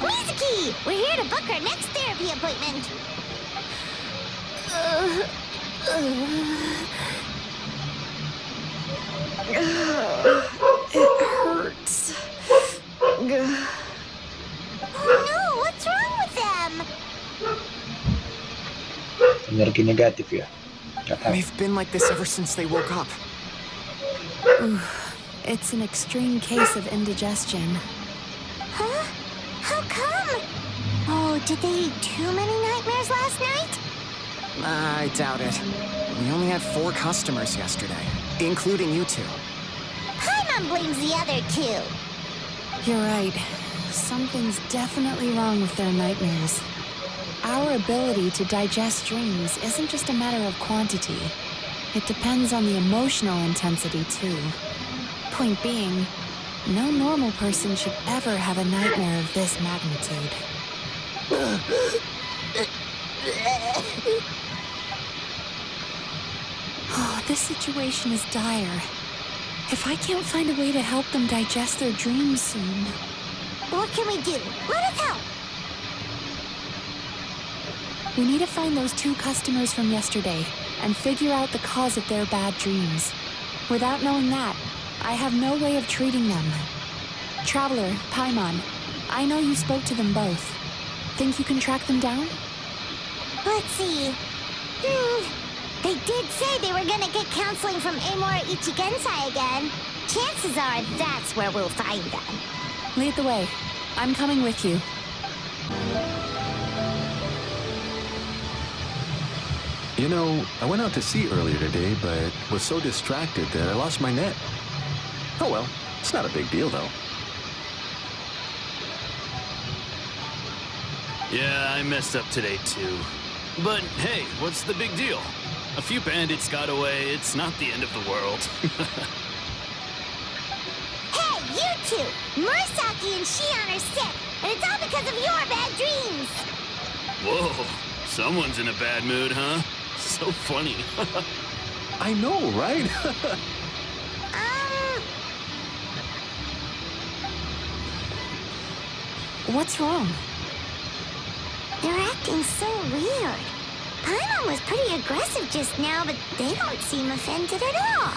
Mizuki! We're here to book our next therapy appointment. It hurts. Oh no, what's wrong with them? Energi negatif ya. Gak tahu. They've been like this ever since they woke up. It's an extreme case of indigestion. Huh? How come? Oh, did they eat too many nightmares last night? I doubt it. We only had 4 customers yesterday, including you two. Paimon blames the other 2. You're right. Something's definitely wrong with their nightmares. Our ability to digest dreams isn't just a matter of quantity. It depends on the emotional intensity, too. Point being, no normal person should ever have a nightmare of this magnitude. Oh, this situation is dire. If I can't find a way to help them digest their dreams soon... What can we do? Let us help! We need to find those 2 customers from yesterday and figure out the cause of their bad dreams. Without knowing that, I have no way of treating them. Traveler, Paimon, I know you spoke to them both. Think you can track them down? Let's see. They did say they were gonna get counseling from Amora Ichigensai again. Chances are that's where we'll find them. Lead the way. I'm coming with you. You know, I went out to sea earlier today, but was so distracted that I lost my net. Oh well, it's not a big deal though. Yeah, I messed up today too. But hey, what's the big deal? A few bandits got away, it's not the end of the world. Hey, you two! Murasaki and Shion are sick, and it's all because of your bad dreams! Whoa, someone's in a bad mood, huh? So funny. I know, right? What's wrong? They're acting so weird. Paimon was pretty aggressive just now, but they don't seem offended at all.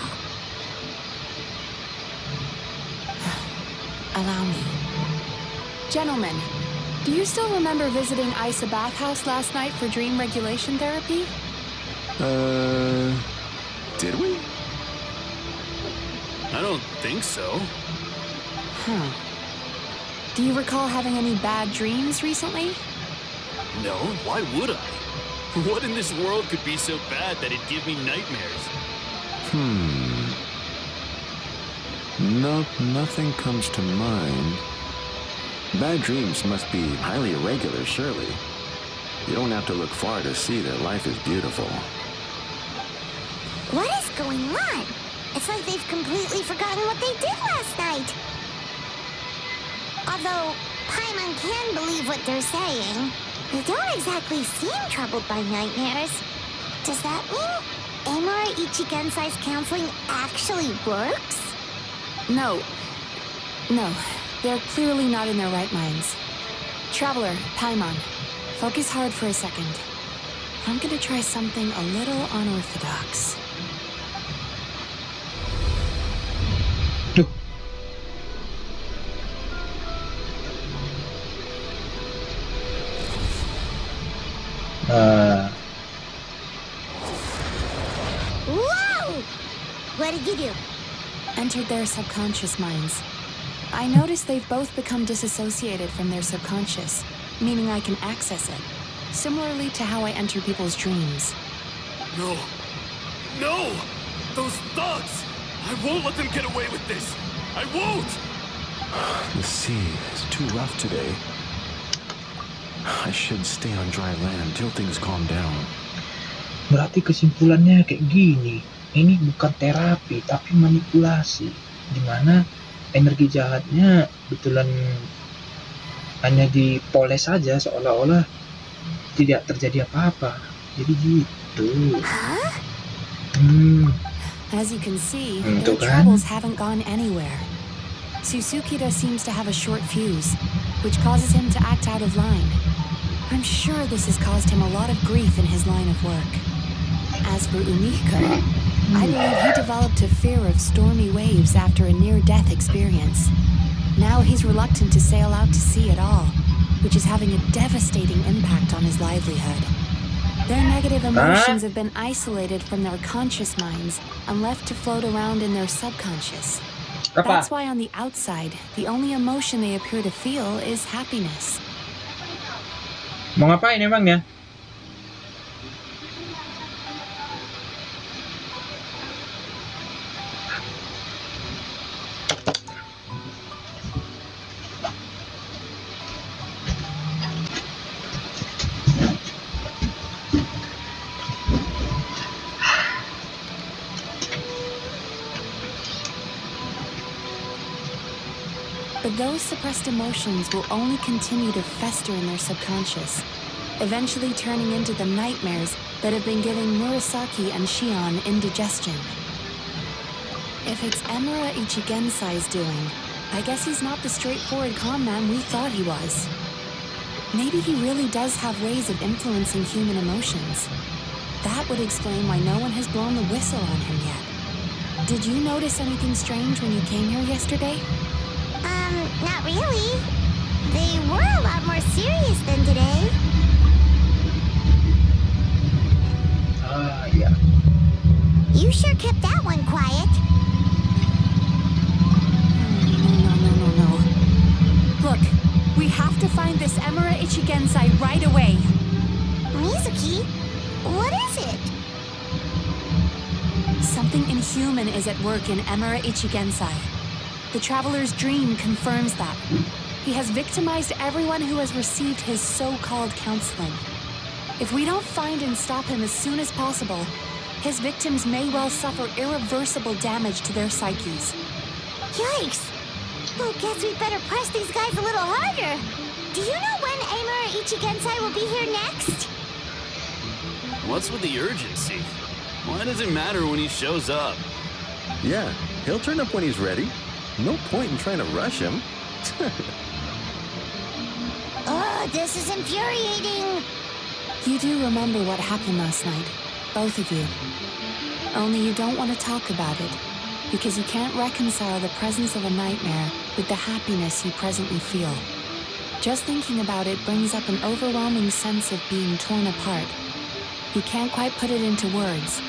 Allow me. Gentlemen, do you still remember visiting Isa Bathhouse last night for dream regulation therapy? Did we? I don't think so. Huh. Do you recall having any bad dreams recently? No, why would I? What in this world could be so bad that it'd give me nightmares? Nope, nothing comes to mind. Bad dreams must be highly irregular, surely. You don't have to look far to see that life is beautiful. What is going on? It's like they've completely forgotten what they did last night. Although Paimon can believe what they're saying, they don't exactly seem troubled by nightmares. Does that mean Amora Ichigensai's counseling actually works? No. They're clearly not in their right minds. Traveler, Paimon, focus hard for a second. I'm gonna try something a little unorthodox. Whoa! What did you do? Entered their subconscious minds. I noticed they've both become disassociated from their subconscious, meaning I can access it, similarly to how I enter people's dreams. No! No! Those thugs! I won't let them get away with this! I won't! The sea is too rough today. I should stay on dry land till things calm down. Berarti kesimpulannya kayak gini. Ini bukan terapi, tapi manipulasi. Dimana energi jahatnya betulan hanya dipoles saja seolah-olah tidak terjadi apa-apa. Jadi gitu. As you can see, their troubles haven't gone anywhere. Susukida seems to have a short fuse, which causes him to act out of line. I'm sure this has caused him a lot of grief in his line of work. As for Umiko, I believe he developed a fear of stormy waves after a near-death experience. Now he's reluctant to sail out to sea at all, which is having a devastating impact on his livelihood. Their negative emotions have been isolated from their conscious minds and left to float around in their subconscious. That's why on the outside, the only emotion they appear to feel is happiness. Mau ngapain emangnya? But those suppressed emotions will only continue to fester in their subconscious, eventually turning into the nightmares that have been giving Murasaki and Shion indigestion. If it's Amora Ichigensai's doing, I guess he's not the straightforward calm man we thought he was. Maybe he really does have ways of influencing human emotions. That would explain why no one has blown the whistle on him yet. Did you notice anything strange when you came here yesterday? Not really. They were a lot more serious than today. Yeah. You sure kept that one quiet. No. Look, we have to find this Emura Ichigensai right away. Mizuki, what is it? Something inhuman is at work in Emura Ichigensai. The Traveler's Dream confirms that. He has victimized everyone who has received his so-called counseling. If we don't find and stop him as soon as possible, his victims may well suffer irreversible damage to their psyches. Yikes! Well, guess we better press these guys a little harder. Do you know when Emura Ichigensai will be here next? What's with the urgency? Why does it matter when he shows up? Yeah, he'll turn up when he's ready. No point in trying to rush him. Oh, this is infuriating. You do remember what happened last night, both of you. Only you don't want to talk about it, because you can't reconcile the presence of a nightmare with the happiness you presently feel. Just thinking about it brings up an overwhelming sense of being torn apart. You can't quite put it into words,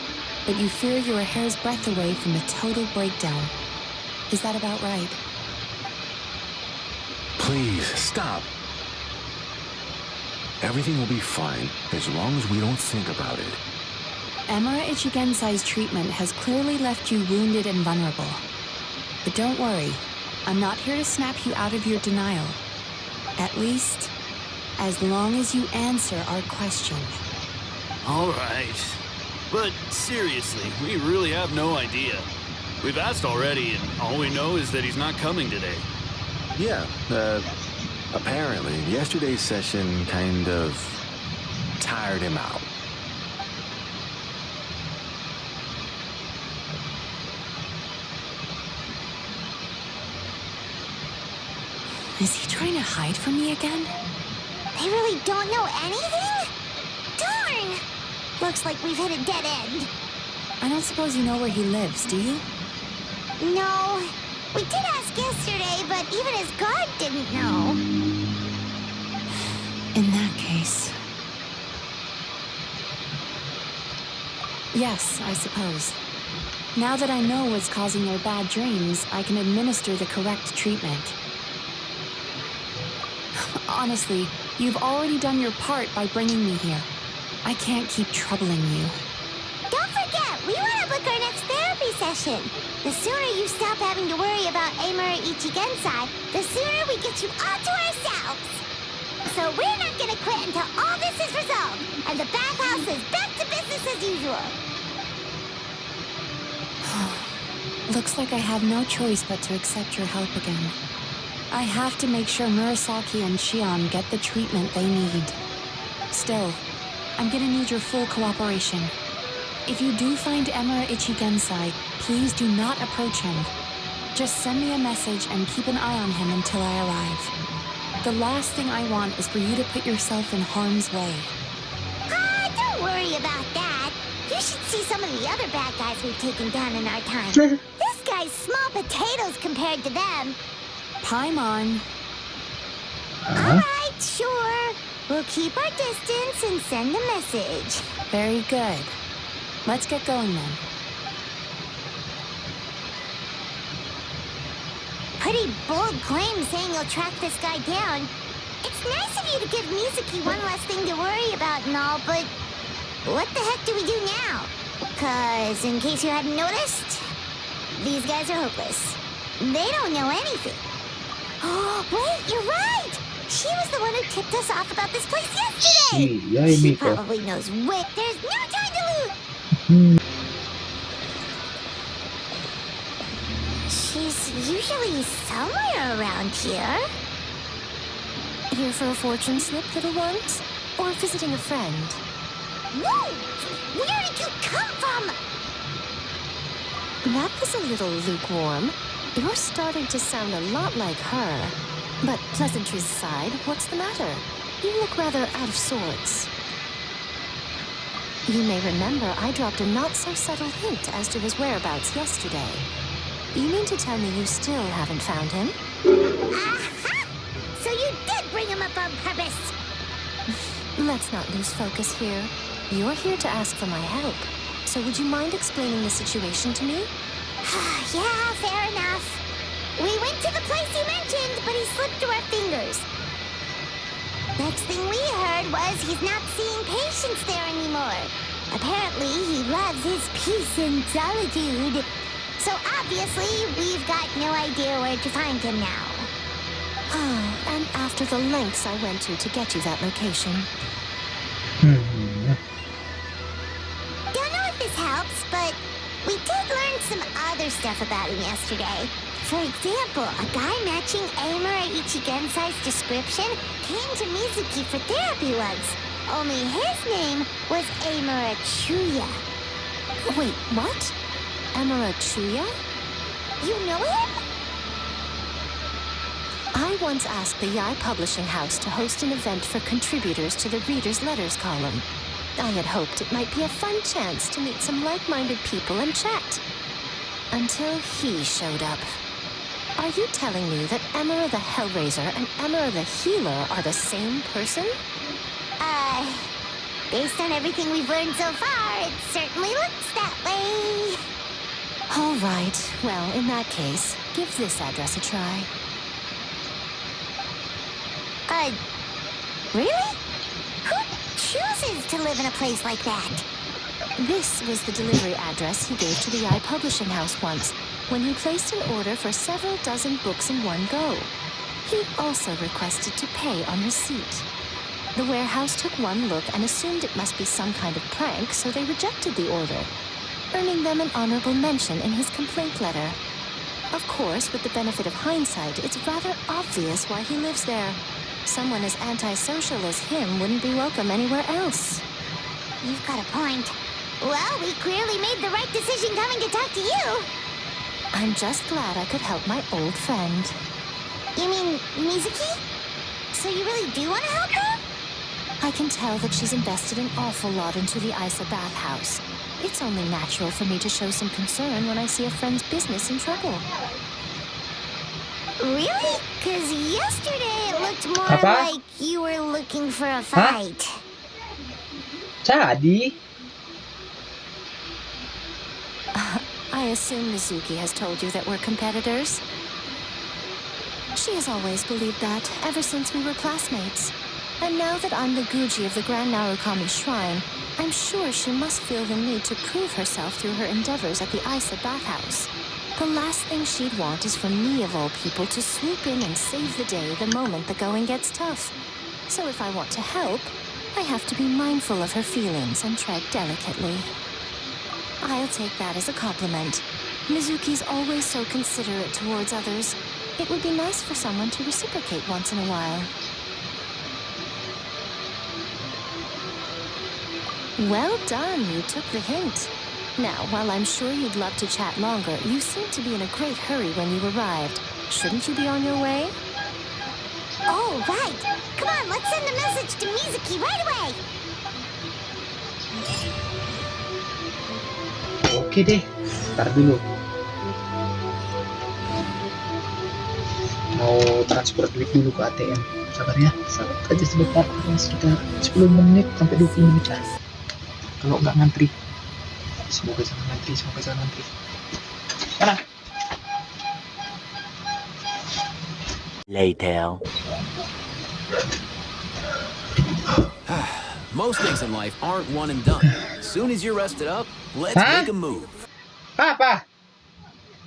but you fear you're a hair's breadth away from a total breakdown. Is that about right? Please, stop. Everything will be fine as long as we don't think about it. Emura Ichigensai's treatment has clearly left you wounded and vulnerable. But don't worry, I'm not here to snap you out of your denial. At least, as long as you answer our question. All right. But seriously, we really have no idea. We've asked already, and all we know is that he's not coming today. Yeah, apparently, yesterday's session kind of tired him out. Is he trying to hide from me again? They really don't know anything? Darn! Looks like we've hit a dead end. I don't suppose you know where he lives, do you? No. We did ask yesterday, but even his guard didn't know. In that case... Yes, I suppose. Now that I know what's causing their bad dreams, I can administer the correct treatment. Honestly, you've already done your part by bringing me here. I can't keep troubling you. Don't forget, we want to book our next therapy session. The sooner you stop having to worry about Emura Ichigensai, the sooner we get you all to ourselves. So we're not going to quit until all this is resolved, and the bathhouse is back to business as usual. Looks like I have no choice but to accept your help again. I have to make sure Murasaki and Shion get the treatment they need. Still, I'm gonna need your full cooperation. If you do find Emura Ichigensai, please do not approach him. Just send me a message and keep an eye on him until I arrive. The last thing I want is for you to put yourself in harm's way. Don't worry about that. You should see some of the other bad guys we've taken down in our time. This guy's small potatoes compared to them. Paimon. Alright, sure. We'll keep our distance and send a message. Very good. Let's get going then. Pretty bold claim saying you'll track this guy down. It's nice of you to give Mizuki one less thing to worry about and all, but what the heck do we do now? 'Cause in case you hadn't noticed, these guys are hopeless. They don't know anything. Oh, wait, you're right! She was the one who tipped us off about this place yesterday! She probably knows way. There's no time to lose! She's usually somewhere around here. Here for a fortune slip, little ones? Or visiting a friend? Whoa! Where did you come from? That was a little lukewarm. You're starting to sound a lot like her. But pleasantries aside, what's the matter? You look rather out of sorts. You may remember I dropped a not-so-subtle hint as to his whereabouts yesterday. You mean to tell me you still haven't found him? Aha! So you did bring him up on purpose. Let's not lose focus here. You're here to ask for my help. So would you mind explaining the situation to me? Yeah, fair enough. We went to the place you mentioned, but he slipped through our fingers. Next thing we heard was he's not seeing patients there anymore. Apparently, he loves his peace and solitude. So obviously, we've got no idea where to find him now. And after the lengths I went to get you that location. Don't know if this helps, but we did learn some other stuff about him yesterday. For example, a guy matching Amura Ichigensai's description came to Mizuki for therapy once. Only his name was Amura Chuya. Wait, what? Amura Chuya? You know him? I once asked the Yai Publishing House to host an event for contributors to the Reader's Letters column. I had hoped it might be a fun chance to meet some like-minded people and chat. Until he showed up. Are you telling me that Emera the Hellraiser and Emera the Healer are the same person? Based on everything we've learned so far, it certainly looks that way. All right. Well, in that case, give this address a try. Really? Who chooses to live in a place like that? This was the delivery address he gave to the Yai Publishing House once, when he placed an order for several dozen books in one go. He also requested to pay on receipt. The warehouse took one look and assumed it must be some kind of prank, so they rejected the order, earning them an honorable mention in his complaint letter. Of course, with the benefit of hindsight, it's rather obvious why he lives there. Someone as antisocial as him wouldn't be welcome anywhere else. You've got a point. Well, we clearly made the right decision coming to talk to you. I'm just glad I could help my old friend. You mean Mizuki? So you really do want to help her? I can tell that she's invested an awful lot into the Isa bathhouse. It's only natural for me to show some concern when I see a friend's business in trouble. Really? Because yesterday it looked more like you were looking for a fight. Jadi? I assume Mizuki has told you that we're competitors? She has always believed that, ever since we were classmates. And now that I'm the Guji of the Grand Narukami Shrine, I'm sure she must feel the need to prove herself through her endeavors at the Isa bathhouse. The last thing she'd want is for me, of all people, to swoop in and save the day the moment the going gets tough. So if I want to help, I have to be mindful of her feelings and tread delicately. I'll take that as a compliment. Mizuki's always so considerate towards others. It would be nice for someone to reciprocate once in a while. Well done, you took the hint. Now, while I'm sure you'd love to chat longer, you seemed to be in a great hurry when you arrived. Shouldn't you be on your way? Oh, right. Come on, let's send a message to Mizuki right away. Oke deh, ntar dulu. Mau transfer duit dulu ke ATM. Sabar ya, sabar aja sebentar. Sekitar 10 menit sampai 20 menit lah. Kalau nggak ngantri. Semoga jangan ngantri, semoga jangan ngantri. Mana? Later. Most things in life aren't one and done. As soon as you're rested up, let's make a move. Apa?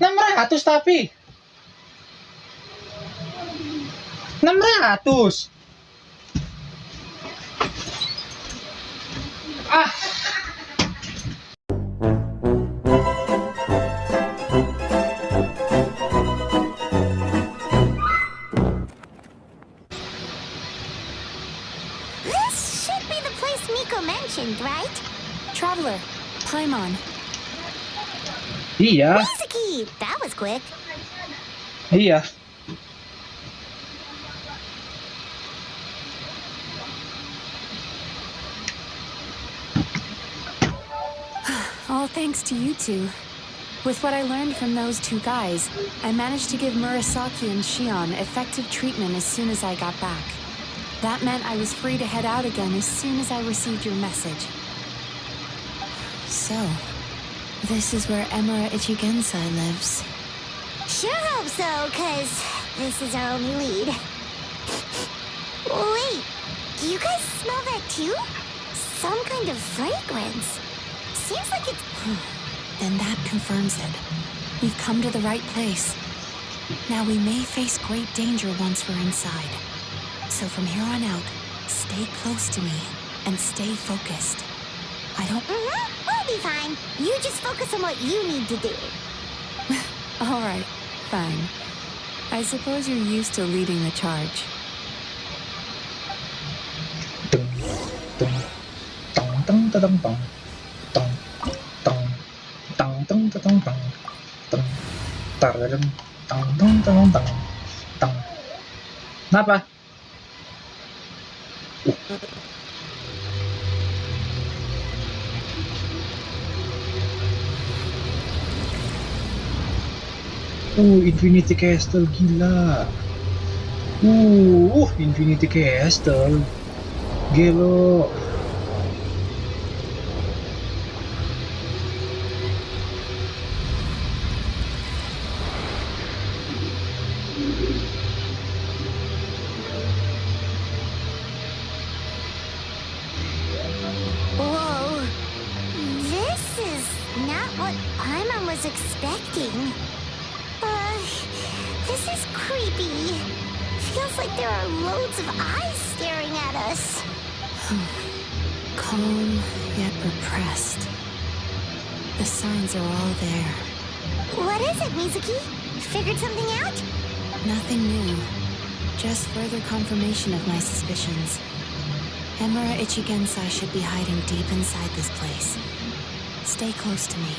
600 tapi. 600. This should be the place Miko mentioned, right? Traveler, Paimon. Iya. Mizuki! That was quick. Iya. All thanks to you two. With what I learned from those two guys, I managed to give Murasaki and Shion effective treatment as soon as I got back. That meant I was free to head out again as soon as I received your message. So, this is where Emura Ichigensai lives. Sure hope so, 'cause this is our only lead. Wait, do you guys smell that too? Some kind of fragrance. Seems like it's... Then that confirms it. We've come to the right place. Now we may face great danger once we're inside. So from here on out, stay close to me and stay focused. I don't... We'll be fine. You just focus on what you need to do. All right, fine. I suppose you're used to leading the charge. Kenapa? Infinity Castle, gila. Infinity Castle. Gelo. Whoa. This is not what Paimon was expecting. This is creepy. Feels like there are loads of eyes staring at us. Calm, yet repressed. The signs are all there. What is it, Mizuki? Figured something out? Nothing new. Just further confirmation of my suspicions. Emura Ichigensai should be hiding deep inside this place. Stay close to me.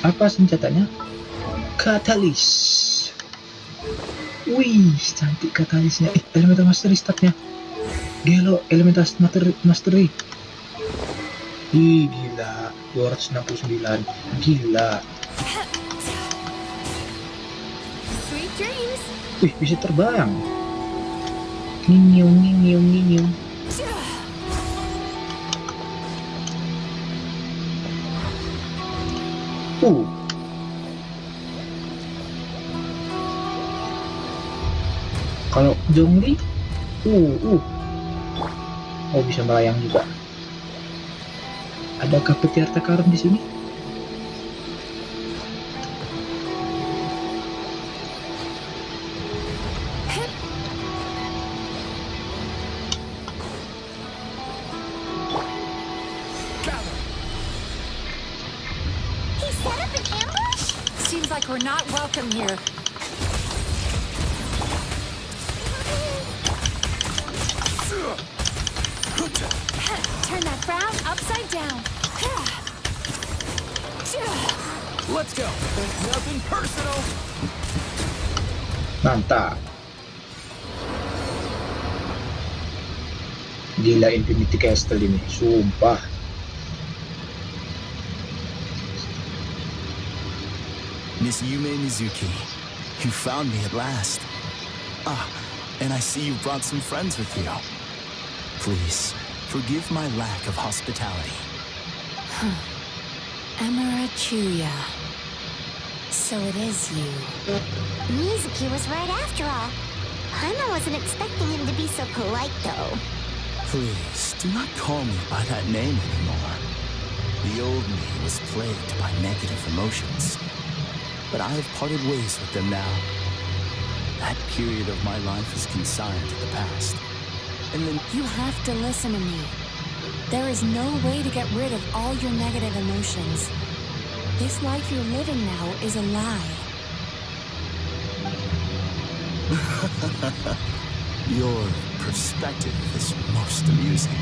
Apa senjatanya? Katalis. Wih, cantik katalisnya. Elemental mastery statnya. Gelo, elemental mastery. Ih, gila. 269. Gila. Sweet dreams. Wih, bisa terbang. Nyinyum, nyinyum, nyinyum. Kalau Zhongli, oh bisa melayang juga. Adakah peti harta karun di sini? He set up an ambush? Seems like we're not welcome here. Turn that frown upside down. Let's go. Nothing personal. Mantap. Gila Infinity Castle ini, sumpah. Miss Yumemizuki, you found me at last. And I see you brought some friends with you. Please, forgive my lack of hospitality. Emura Chuya. So it is you. Mizuki was right after all. Paimon wasn't expecting him to be so polite, though. Please, do not call me by that name anymore. The old me was plagued by negative emotions. But I have parted ways with them now. That period of my life is consigned to the past. And then You have to listen to me. There is no way to get rid of all your negative emotions. This life you're living now is a lie. your perspective is most amusing.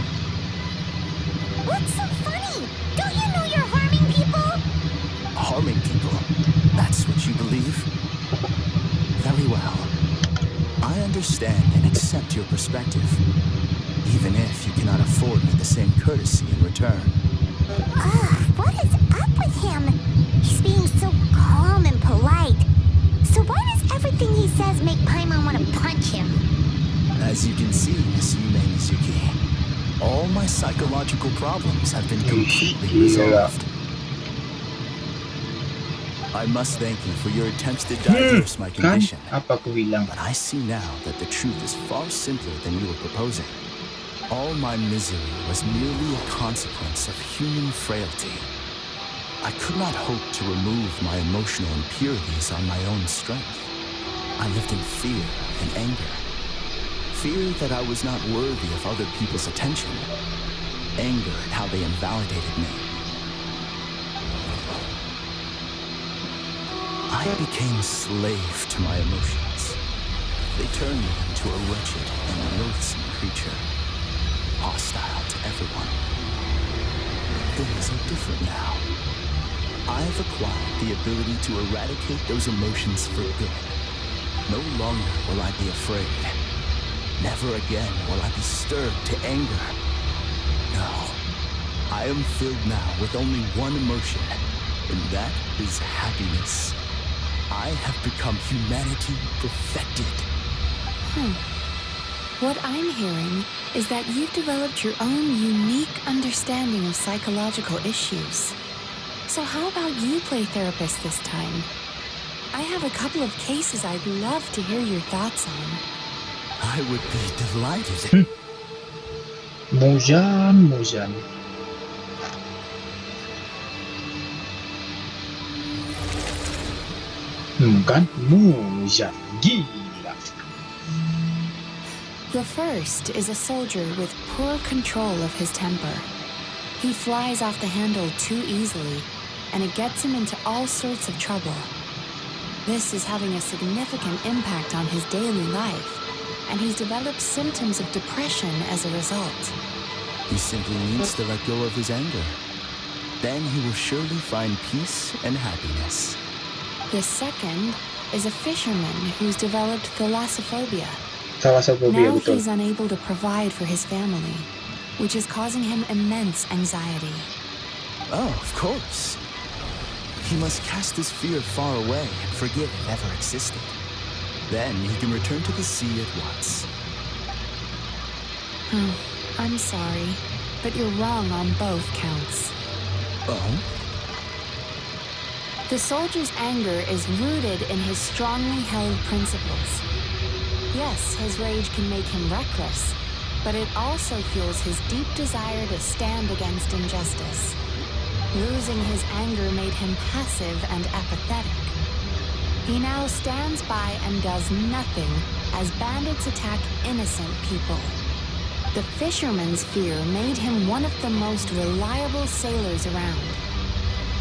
What's so funny? Don't you know you're harming people? Harming people? That's what you believe? Very well. I understand and accept your perspective. even if you cannot afford me the same courtesy in return. What is up with him? He's being so calm and polite. So why does everything he says make Paimon want to punch him? As you can see, Miss Yumemizuki, all my psychological problems have been completely resolved. I must thank you for your attempts to diagnose my Kan? condition. Apa aku bilang? But I see now that the truth is far simpler than you were proposing. All my misery was merely a consequence of human frailty. I could not hope to remove my emotional impurities on my own strength. I lived in fear and anger. Fear that I was not worthy of other people's attention. Anger at how they invalidated me. I became slave to my emotions. They turned me into a wretched and loathsome creature, hostile to everyone. But things are different now. I have acquired the ability to eradicate those emotions for good. No longer will I be afraid. Never again will I be stirred to anger. No, I am filled now with only one emotion, and that is happiness. I have become humanity perfected. What I'm hearing is that you've developed your own unique understanding of psychological issues. So how about you play therapist this time? I have a couple of cases I'd love to hear your thoughts on. I would be delighted. Mujan. Kan? Mujan. Gila. The first is a soldier with poor control of his temper. He flies off the handle too easily, and it gets him into all sorts of trouble. This is having a significant impact on his daily life, and he's developed symptoms of depression as a result. He simply needs to let go of his anger. Then he will surely find peace and happiness. The second is a fisherman who's developed thalassophobia. Thalassophobia, Now betul. he's unable to provide for his family, which is causing him immense anxiety. Oh, of course. He must cast his fear far away and forget it ever existed. Then he can return to the sea at once. I'm sorry, but you're wrong on both counts. Oh? The soldier's anger is rooted in his strongly held principles. Yes, his rage can make him reckless, but it also fuels his deep desire to stand against injustice. Losing his anger made him passive and apathetic. He now stands by and does nothing as bandits attack innocent people. The fisherman's fear made him one of the most reliable sailors around.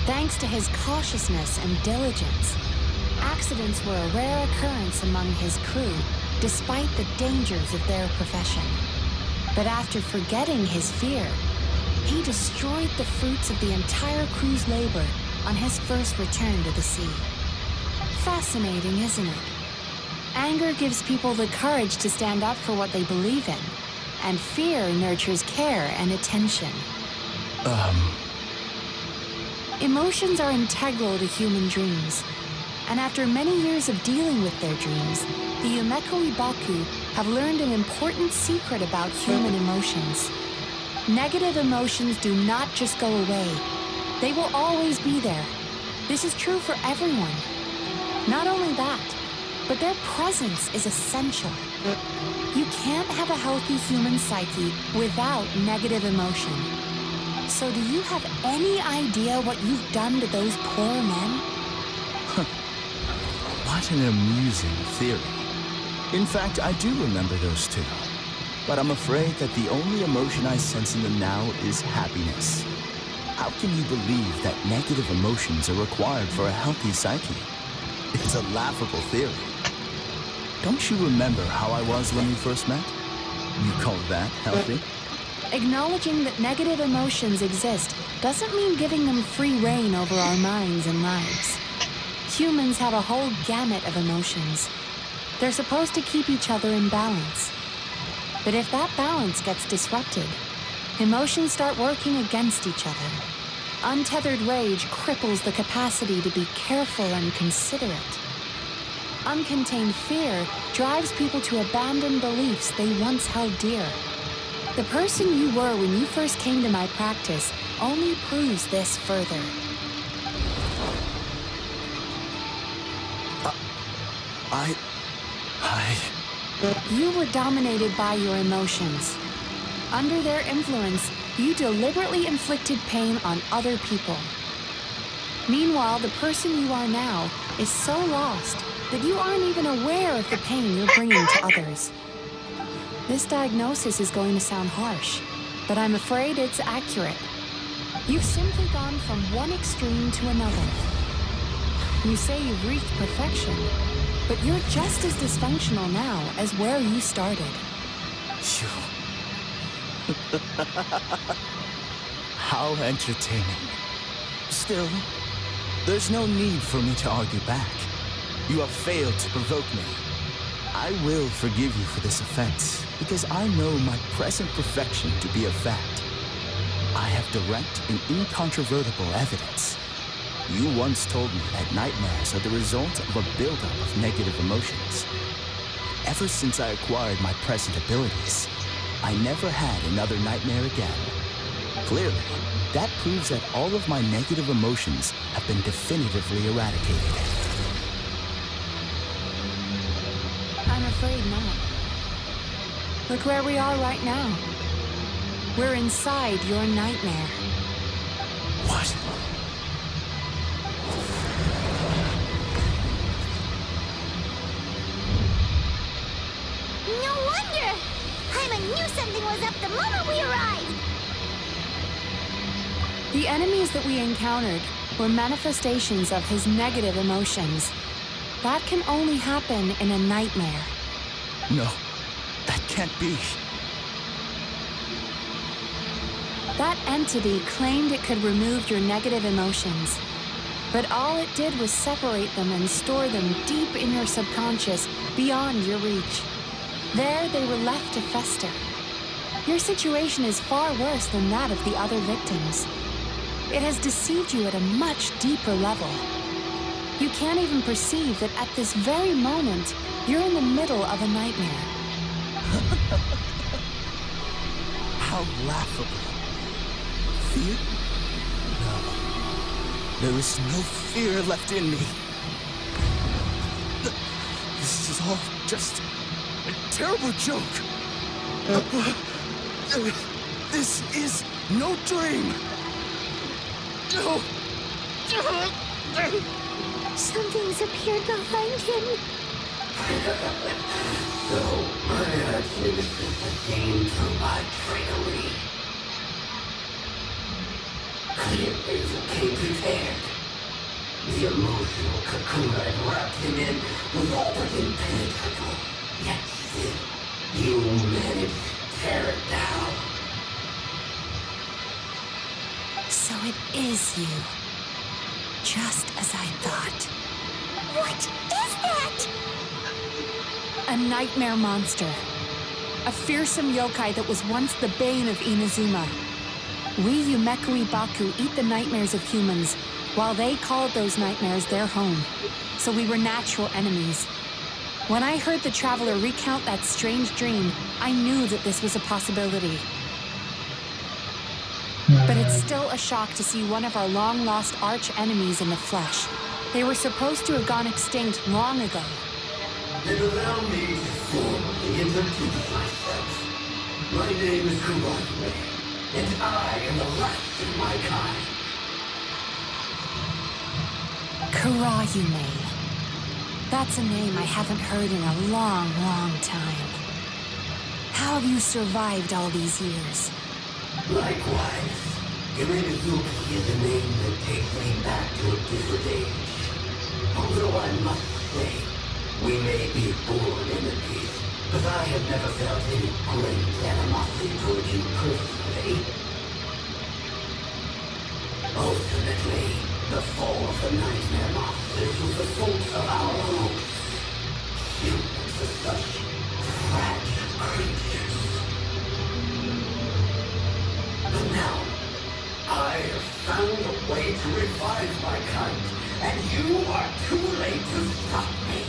Thanks to his cautiousness and diligence, accidents were a rare occurrence among his crew, despite the dangers of their profession. But after forgetting his fear, he destroyed the fruits of the entire crew's labor on his first return to the sea. Fascinating, isn't it? Anger gives people the courage to stand up for what they believe in, and fear nurtures care and attention. Emotions are integral to human dreams, and after many years of dealing with their dreams, the Yumemizuki have learned an important secret about human emotions. Negative emotions do not just go away. They will always be there. This is true for everyone. Not only that, but their presence is essential. You can't have a healthy human psyche without negative emotion. So do you have any idea what you've done to those poor men? What an amusing theory. In fact, I do remember those two. But I'm afraid that the only emotion I sense in them now is happiness. How can you believe that negative emotions are required for a healthy psyche? It's a laughable theory. Don't you remember how I was when we first met? You call that healthy? Acknowledging that negative emotions exist doesn't mean giving them free rein over our minds and lives. Humans have a whole gamut of emotions. They're supposed to keep each other in balance. But if that balance gets disrupted, emotions start working against each other. Untethered rage cripples the capacity to be careful and considerate. Uncontained fear drives people to abandon beliefs they once held dear. The person you were when you first came to my practice only proves this further. You were dominated by your emotions. Under their influence, you deliberately inflicted pain on other people. Meanwhile, the person you are now is so lost that you aren't even aware of the pain you're bringing to others. This diagnosis is going to sound harsh, but I'm afraid it's accurate. You've simply gone from one extreme to another. You say you've reached perfection, but you're just as dysfunctional now as where you started. How entertaining. Still, there's no need for me to argue back. You have failed to provoke me. I will forgive you for this offense, because I know my present perfection to be a fact. I have direct and incontrovertible evidence. You once told me that nightmares are the result of a buildup of negative emotions. Ever since I acquired my present abilities, I never had another nightmare again. Clearly, that proves that all of my negative emotions have been definitively eradicated. I'm afraid not. Look where we are right now. We're inside your nightmare. What? No wonder! Hyman knew something was up the moment we arrived! The enemies that we encountered were manifestations of his negative emotions. That can only happen in a nightmare. No, that can't be. That entity claimed it could remove your negative emotions, but all it did was separate them and store them deep in your subconscious, beyond your reach. There, they were left to fester. Your situation is far worse than that of the other victims. It has deceived you at a much deeper level. You can't even perceive that at this very moment, you're in the middle of a nightmare. How laughable. Fear? No. There is no fear left in me. This is all just a terrible joke. This is no dream. No. Something's appeared behind him. So, my actions came through my trickery. Clearly, you came prepared. The emotional cocoon I wrapped him in was all but impenetrable. Yet still, you managed to tear it down. So it is you. Just as I thought. What is that? A nightmare monster. A fearsome yokai that was once the bane of Inazuma. We Yumekui Baku eat the nightmares of humans, while they called those nightmares their home. So we were natural enemies. When I heard the traveler recount that strange dream, I knew that this was a possibility. But it's still a shock to see one of our long-lost arch-enemies in the flesh. They were supposed to have gone extinct long ago. Then allow me to formally introduce myself. My name is Kurage, and I am the last of my kind. Kurayume. That's a name I haven't heard in a long, long time. How have you survived all these years? Likewise, Yumemizuki is a name that takes me back to a different age. Although I must say, we may be born enemies, but I have never felt any great animosity toward you personally. Ultimately, the fall of the nightmare monsters was the fault of our hopes. Humans are such fragile creatures. rise my kite, and you are too late to stop me.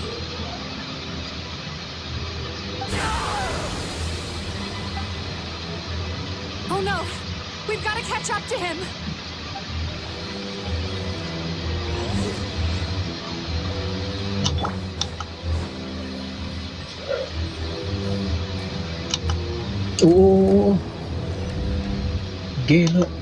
Oh no! We've got to catch up to him! Oh, gelo.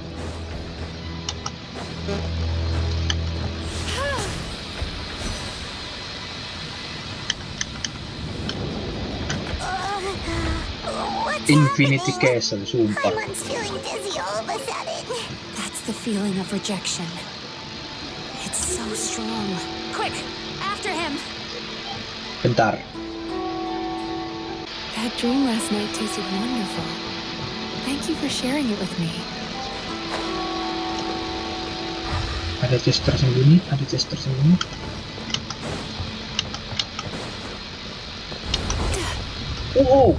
Infinity Castle, sumpah. Paimon's feeling dizzy all of a sudden. That's the feeling of rejection. It's so strong. Quick, after him! Bentar. That dream last night tasted wonderful. Thank you for sharing it with me. Ada chest tersembunyi, ada chest tersembunyi. Oh,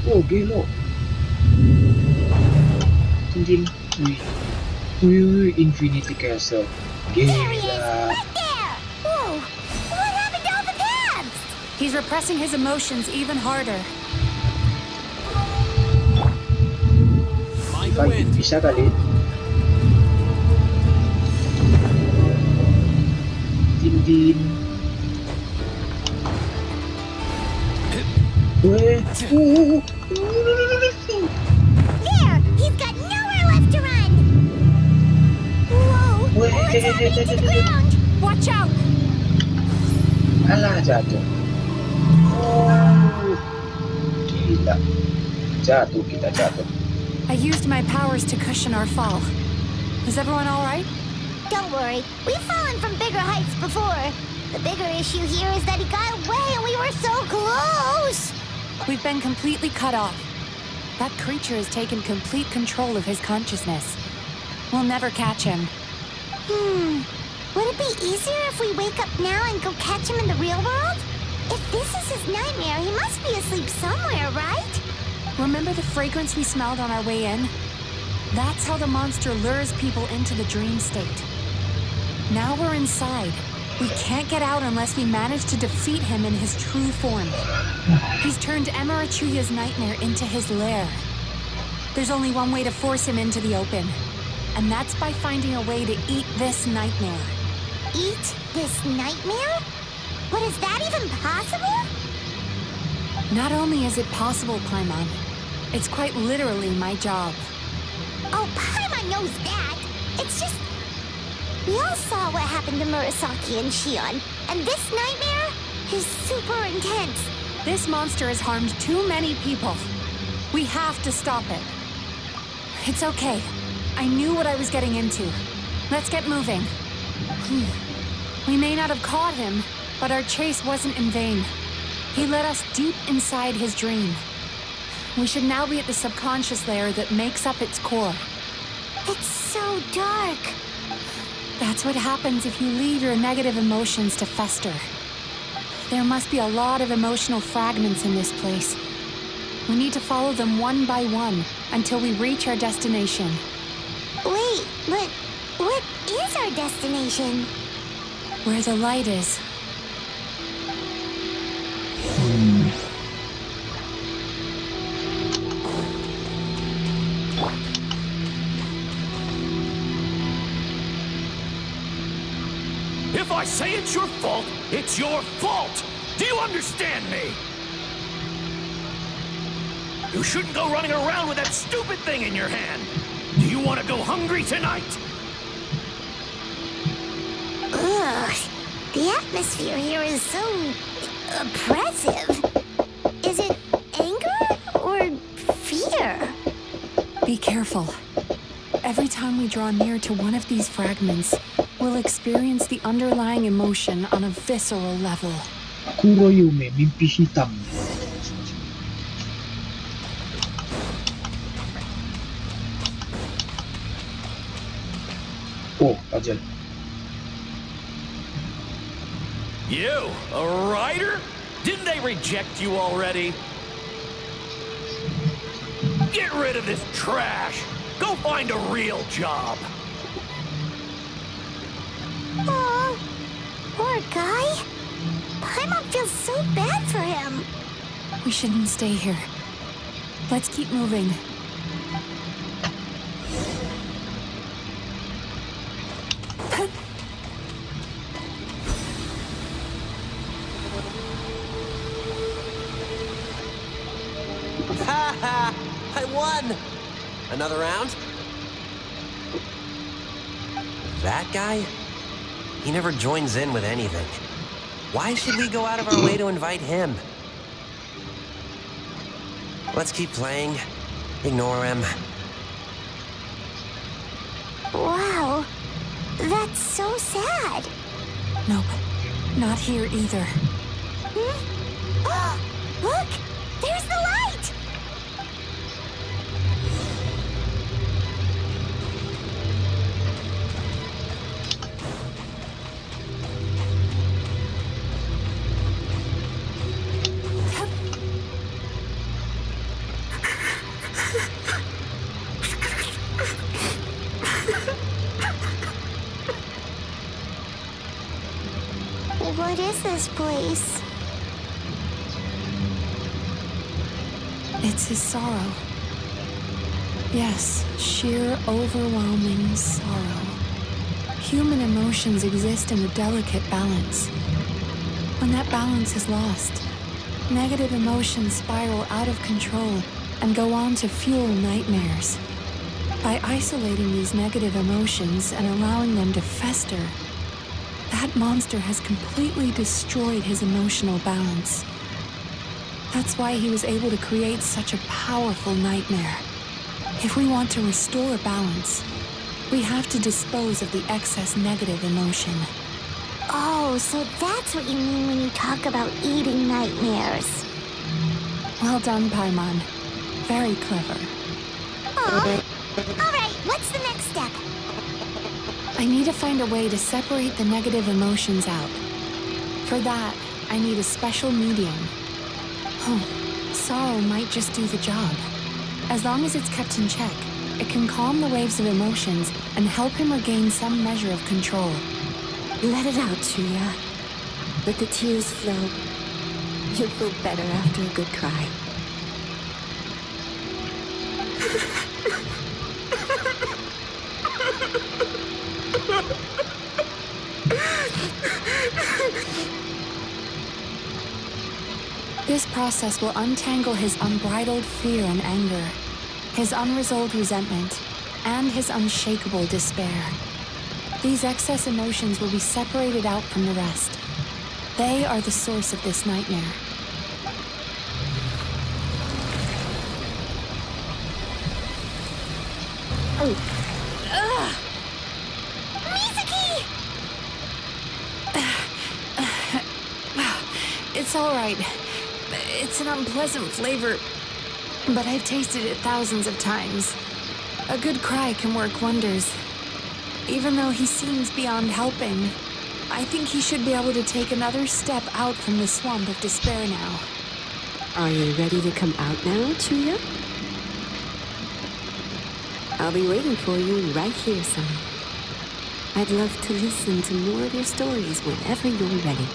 oh, gelo. Cincin. Wih, Infinity Castle. There he is, Gila. right there! Whoa, what happened to all the pads? He's repressing his emotions even harder. Mind the wind. Bisa kali. Cincin. Weh, There! He's got nowhere left to run! Whoa! Wait. What's happening to the ground? Watch out! alah jatuh. Oh, gila. Jatuh, kita jatuh. I used my powers to cushion our fall. Is everyone all right? Don't worry, we've fallen from bigger heights before. The bigger issue here is that he got away and we were so close! We've been completely cut off. That creature has taken complete control of his consciousness. We'll never catch him. Would it be easier if we wake up now and go catch him in the real world? If this is his nightmare, he must be asleep somewhere, right? Remember the fragrance we smelled on our way in? That's how the monster lures people into the dream state. Now we're inside. We can't get out unless we manage to defeat him in his true form. He's turned Emarachuya's nightmare into his lair. There's only one way to force him into the open, and that's by finding a way to eat this nightmare. Eat this nightmare? But is that even possible? Not only is it possible, Paimon, it's quite literally my job. Oh, Paimon knows that. It's just... We all saw what happened to Murasaki and Shion, and this nightmare is super intense. This monster has harmed too many people. We have to stop it. It's okay. I knew what I was getting into. Let's get moving. We may not have caught him, but our chase wasn't in vain. He led us deep inside his dream. We should now be at the subconscious layer that makes up its core. It's so dark. That's what happens if you leave your negative emotions to fester. There must be a lot of emotional fragments in this place. We need to follow them one by one until we reach our destination. Wait, but what is our destination? Where the light is. If I say it's your fault, it's your fault! Do you understand me? You shouldn't go running around with that stupid thing in your hand! Do you want to go hungry tonight? Ugh, the atmosphere here is so oppressive. Is it anger or fear? Be careful. Every time we draw near to one of these fragments, we'll experience the underlying emotion on a visceral level. Kuroyume, mimpi hitam. Oh, Ajal. You, a writer? Didn't they reject you already? Get rid of this trash! Go find a real job! We shouldn't stay here. Let's keep moving. Ha! I won! Another round? That guy? He never joins in with anything. Why should we go out of our way to invite him? Let's keep playing. Ignore him. Wow, that's so sad. Nope, not here either. Look, there's the light! What is this place? It's his sorrow. Yes, sheer, overwhelming sorrow. Human emotions exist in a delicate balance. When that balance is lost, negative emotions spiral out of control and go on to fuel nightmares. By isolating these negative emotions and allowing them to fester, that monster has completely destroyed his emotional balance. That's why he was able to create such a powerful nightmare. If we want to restore balance, we have to dispose of the excess negative emotion. Oh, so that's what you mean when you talk about eating nightmares. Well done, Paimon. Very clever. Aw. All right, what's the next step? I need to find a way to separate the negative emotions out. For that, I need a special medium. Sorrow might just do the job. As long as it's kept in check, it can calm the waves of emotions and help him regain some measure of control. Let it out, Chuya. Let the tears flow. You'll feel better after a good cry. This process will untangle his unbridled fear and anger, his unresolved resentment, and his unshakable despair. These excess emotions will be separated out from the rest. They are the source of this nightmare. Mizuki! It's all right. It's an unpleasant flavor, but I've tasted it thousands of times. A good cry can work wonders. Even though he seems beyond helping, I think he should be able to take another step out from the swamp of despair now. Are you ready to come out now, Chuya? I'll be waiting for you right here, son. I'd love to listen to more of your stories whenever you're ready.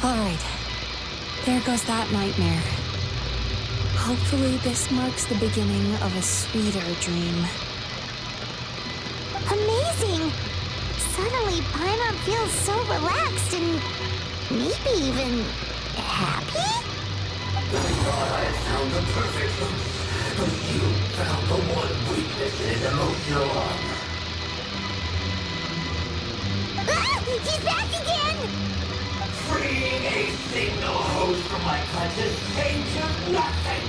All right, there goes that nightmare. Hopefully this marks the beginning of a sweeter dream. Amazing! Suddenly, Paimon feels so relaxed and maybe even happy? I thought I had found the perfect loop, but you found the one weakness in his emotional armor. Ah! He's back again! Freeing a single hose from my clutches changes nothing.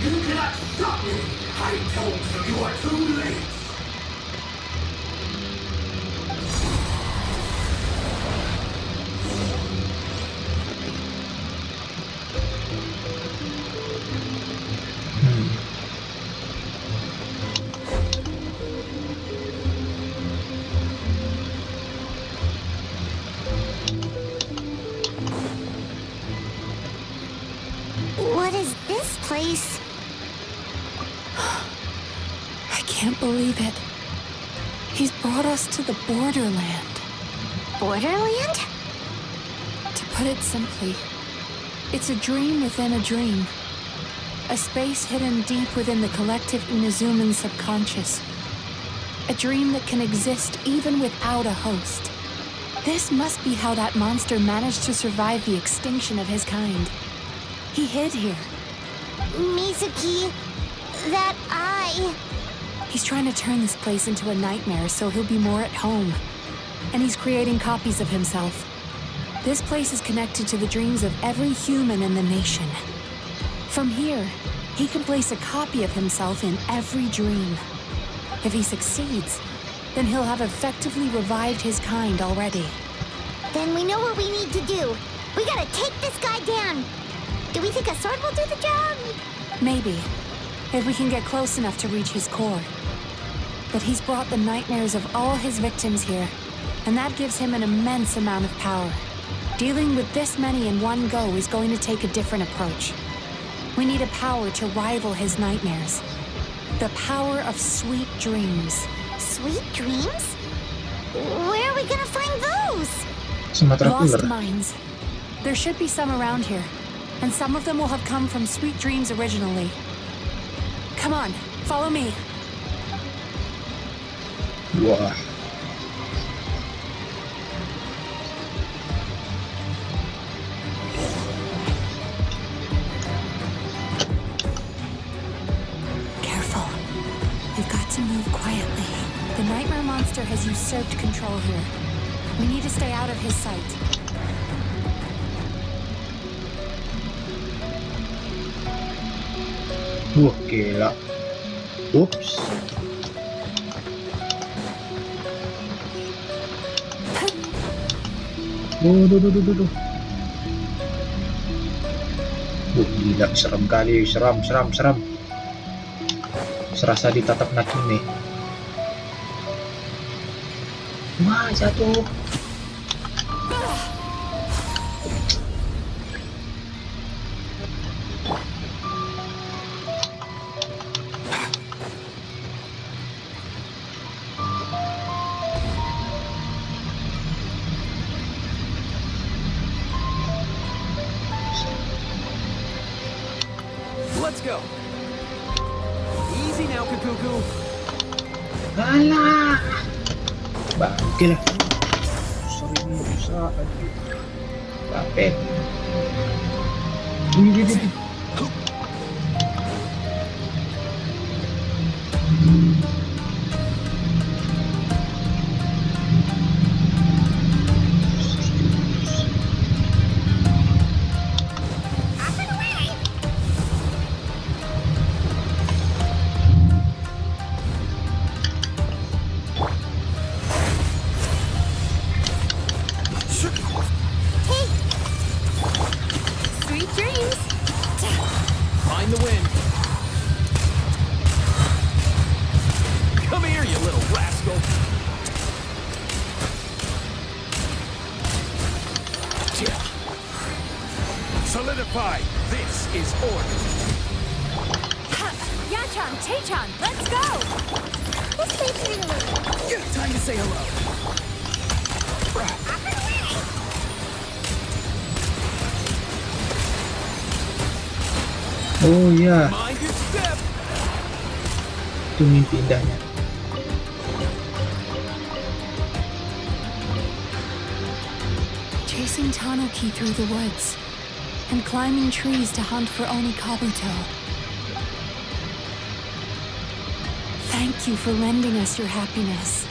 You cannot stop me. I told you you are too late. place? I can't believe it. He's brought us to the borderland. Borderland? To put it simply, it's a dream within a dream. A space hidden deep within the collective Inazuman subconscious. A dream that can exist even without a host. This must be how that monster managed to survive the extinction of his kind. He hid here. Mizuki, that eye. He's trying to turn this place into a nightmare so he'll be more at home. And he's creating copies of himself. This place is connected to the dreams of every human in the nation. From here, he can place a copy of himself in every dream. If he succeeds, then he'll have effectively revived his kind already. Then we know what we need to do. We gotta take this guy down. Do we think a sword will do the job? Maybe, if we can get close enough to reach his core. But he's brought the nightmares of all his victims here, and that gives him an immense amount of power. Dealing with this many in one go is going to take a different approach. We need a power to rival his nightmares. The power of sweet dreams. Sweet dreams? Where are we gonna find those? Sumatera Lost Ular. minds. There should be some around here, and some of them will have come from sweet dreams originally. Come on, follow me. Wah. Careful. We've got to move quietly. The nightmare monster has usurped control here. We need to stay out of his sight. Gila. Oops. Duh. Gila, serem kali, seram. Serasa ditatap Nakine. Wah, jatuh. Let's go. Easy now, Kakuku. Alah. Bangke lah. Sering saat. Capek. Ini. Sweet dreams. Find the wind. Come here, you little rascal. Solidify. This is order. Yachan, Taechan, let's go! Time to say hello. Oh iya, Mind your step. itu mimpi indahnya. Chasing Tanuki through the woods and climbing trees to hunt for Oni Kabuto. Thank you for lending us your happiness.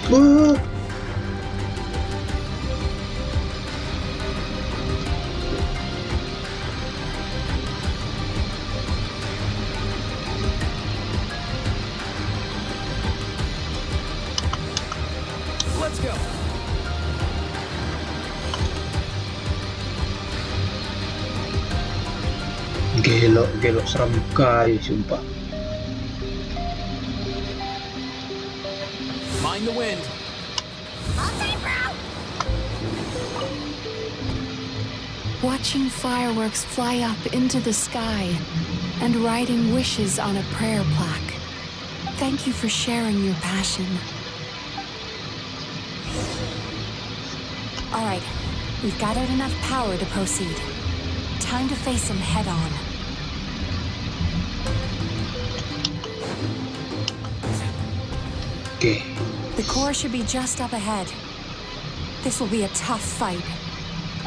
Wah. Let's go. Gelo seram kali, sumpah. Mind the wind. All time, bro! Watching fireworks fly up into the sky and writing wishes on a prayer plaque. Thank you for sharing your passion. All right, we've gathered enough power to proceed. Time to face them head on. Oke. The core should be just up ahead. This will be a tough fight.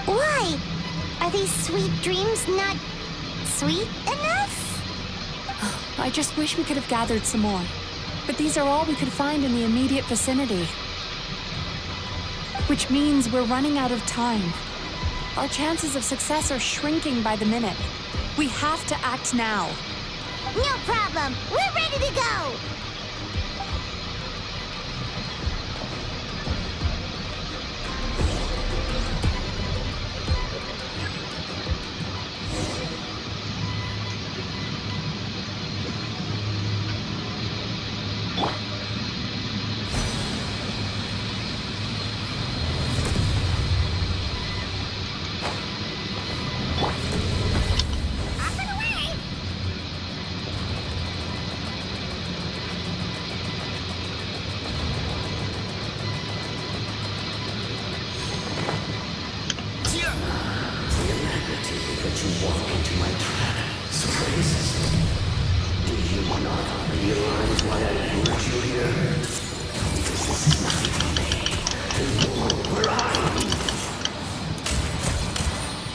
Why? Are these sweet dreams not sweet enough? I just wish we could have gathered some more. But these are all we could find in the immediate vicinity. Which means we're running out of time. Our chances of success are shrinking by the minute. We have to act now. No problem. We're ready to go.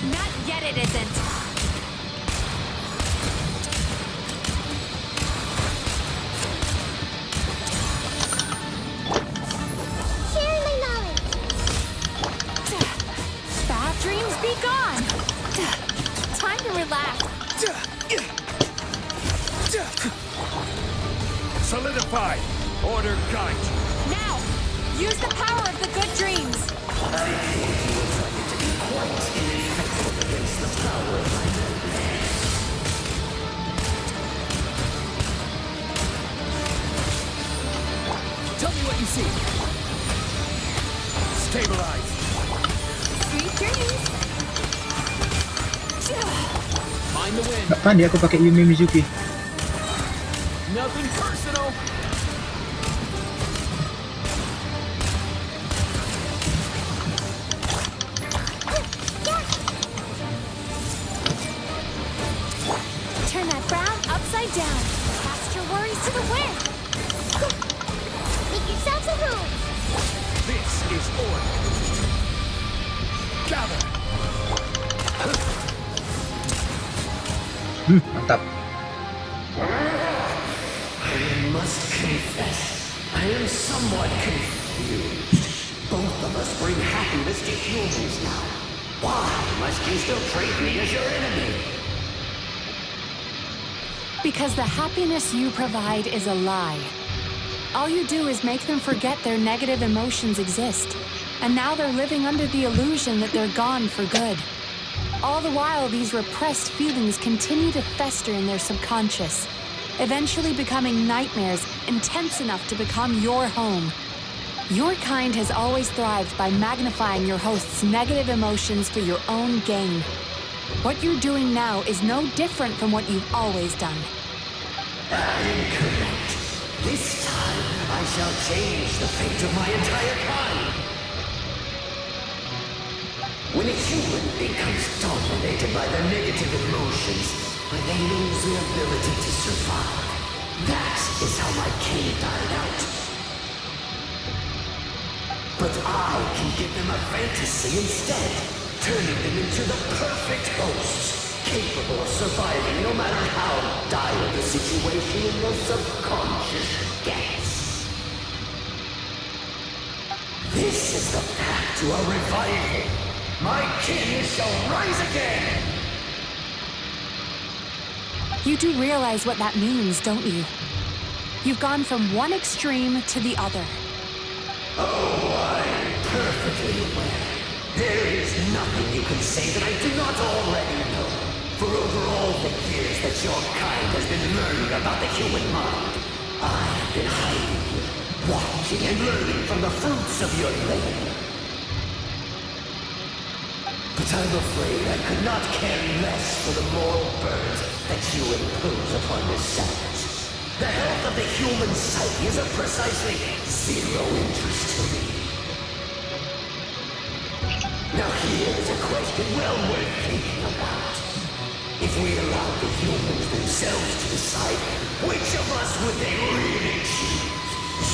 Not yet, it isn't. Sharing my knowledge. Bad dreams be gone. Time to relax. Solidify! Order guide! Now, use the power of the good dreams. Tell me what you see. Stabilize! Sweet dreams. Find the wind. Nggak pandai aku pakai Yumemizuki. Nothing personal. Turn that frown upside down. Cast your worries to the wind. Make yourselves a room. This is order! Gather! Mantap. I must confess, I am somewhat confused. Both of us bring happiness to humans now. Why must you still treat me as your enemy? Because the happiness you provide is a lie. All you do is make them forget their negative emotions exist. And now they're living under the illusion that they're gone for good. All the while, these repressed feelings continue to fester in their subconscious, eventually becoming nightmares intense enough to become your home. Your kind has always thrived by magnifying your host's negative emotions for your own gain. What you're doing now is no different from what you've always done. Incorrect. This time, I shall change the fate of my entire kind. When a human becomes dominated by their negative emotions, when they lose their ability to survive, that is how my king died out. But I can give them a fantasy instead, turning them into the perfect hosts, capable of surviving no matter how dire the situation in their subconscious gets. This is the path to a revival. My king shall rise again! You do realize what that means, don't you? You've gone from one extreme to the other. Oh, I'm perfectly aware. There is nothing you can say that I do not already know. For over all the years that your kind has been learning about the human mind, I have been hiding you, watching and learning from the fruits of your labor. But I'm afraid I could not care less for the moral burdens that you impose upon the savage. The health of the human psyche is of precisely zero interest to me. Now here is a question well worth thinking about. If we allowed the humans themselves to decide, which of us would they really choose?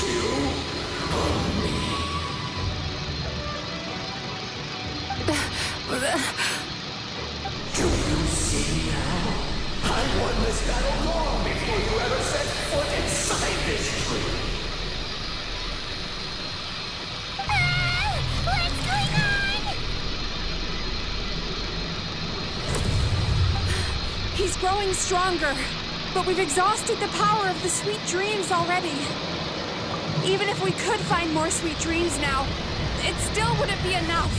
You or me? Do you see now? I won this battle long before you ever set foot inside this tree. What's going on? He's growing stronger, but we've exhausted the power of the sweet dreams already. Even if we could find more sweet dreams now, it still wouldn't be enough.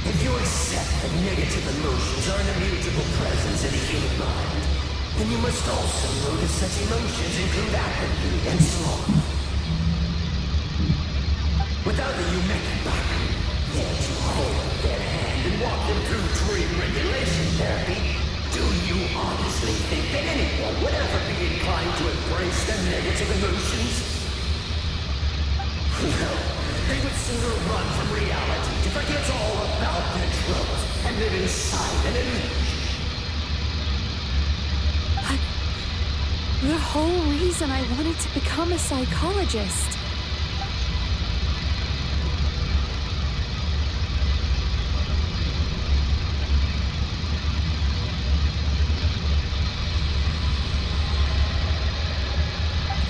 If you accept that negative emotions are an immutable presence in the human mind, then you must also notice such emotions include apathy and sloth. Without the Yumemizuki there to hold their hand and walk them through dream regulation therapy, do you honestly think that anyone would ever be inclined to embrace the negative emotions? No. They would sooner run from reality to forget all about their troubles and live inside an illusion. The whole reason I wanted to become a psychologist.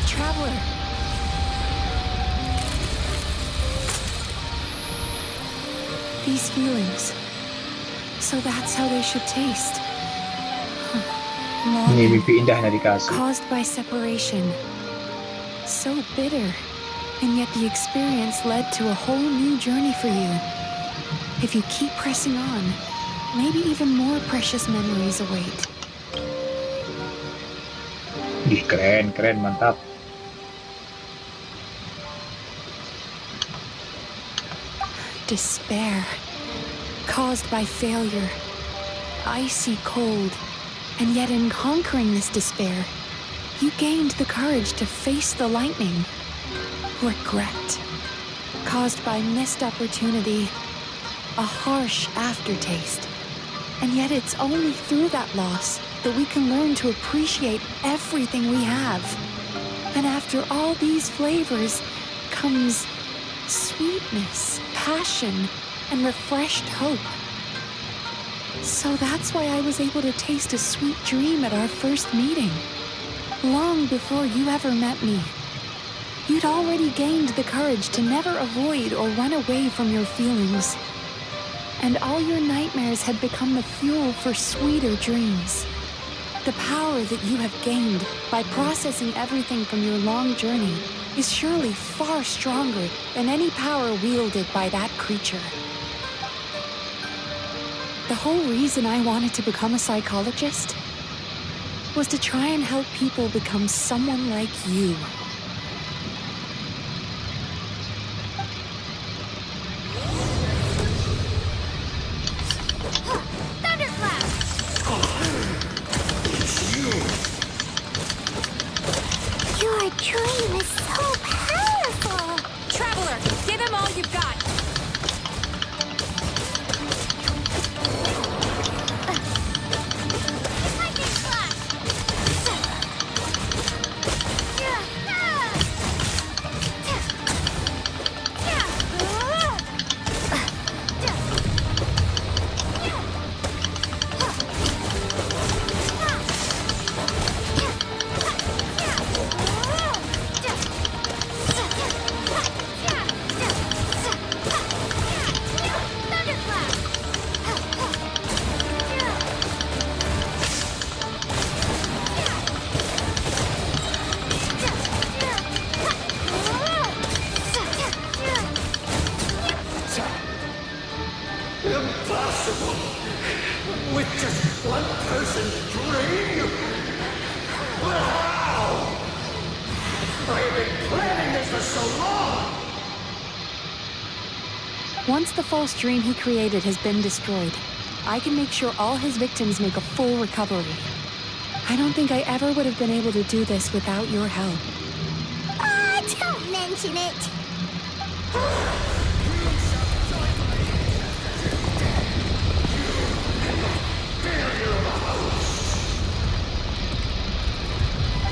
Traveler. These feelings. So that's how they should taste. Ini mimpi indah yang dikasih. Caused by separation. So bitter. And yet the experience led to a whole new journey for you. If you keep pressing on, maybe even more precious memories await. Ih, keren, mantap. Despair, caused by failure, icy cold, and yet in conquering this despair, you gained the courage to face the lightning. Regret, caused by missed opportunity, a harsh aftertaste, and yet it's only through that loss that we can learn to appreciate everything we have. And after all these flavors comes sweetness, passion, and refreshed hope. So that's why I was able to taste a sweet dream at our first meeting. Long before you ever met me. You'd already gained the courage to never avoid or run away from your feelings. And all your nightmares had become the fuel for sweeter dreams. The power that you have gained by processing everything from your long journey is surely far stronger than any power wielded by that creature. The whole reason I wanted to become a psychologist was to try and help people become someone like you. Your dream is so powerful! Traveler, give him all you've got! Impossible! With just one person's dream? But how? I've been planning this for so long! Once the false dream he created has been destroyed, I can make sure all his victims make a full recovery. I don't think I ever would have been able to do this without your help. Don't mention it.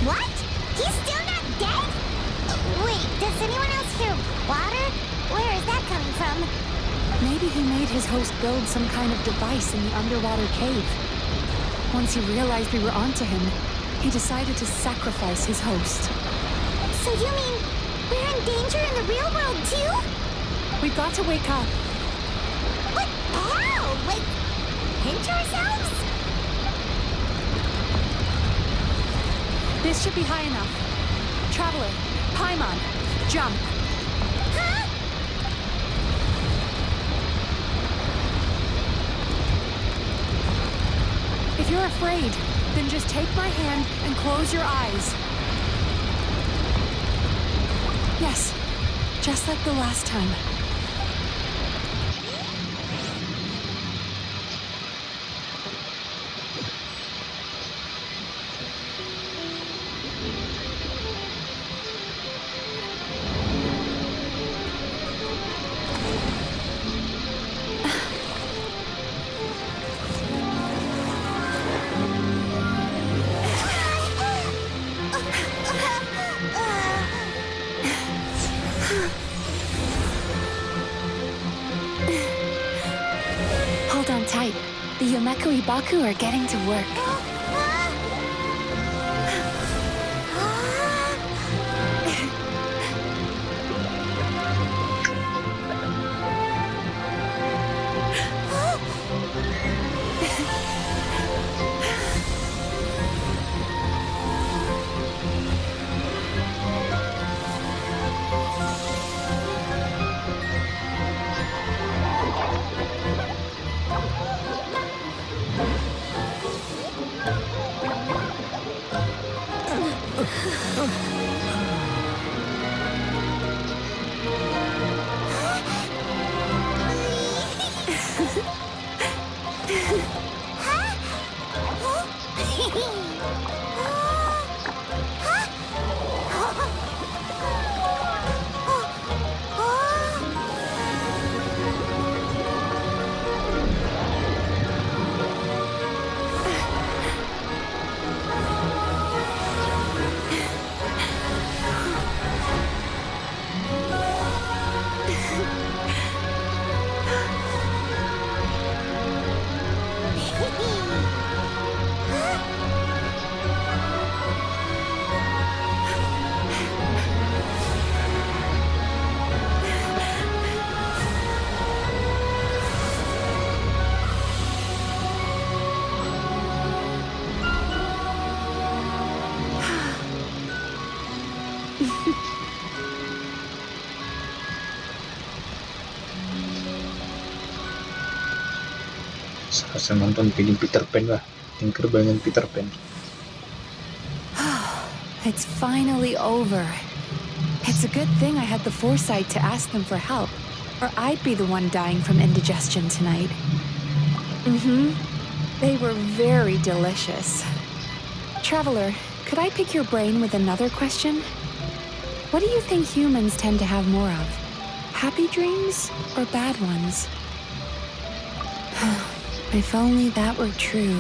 What? He's still not dead? Wait, does anyone else hear water? Where is that coming from? Maybe he made his host build some kind of device in the underwater cave. Once he realized we were onto him, he decided to sacrifice his host. So you mean we're in danger in the real world too? We've got to wake up. What? How? Like, pinch ourselves? This should be high enough. Traveler, Paimon, jump. Huh? If you're afraid, then just take my hand and close your eyes. Yes, just like the last time. Hold on tight. The Yumemizuki are getting to work. Saya nonton film Peter Pan lah, Tinker dengan Peter Pan. It's finally over. It's a good thing I had the foresight to ask them for help, or I'd be the one dying from indigestion tonight. They were very delicious. Traveler, could I pick your brain with another question? What do you think humans tend to have more of? Happy dreams or bad ones? If only that were true.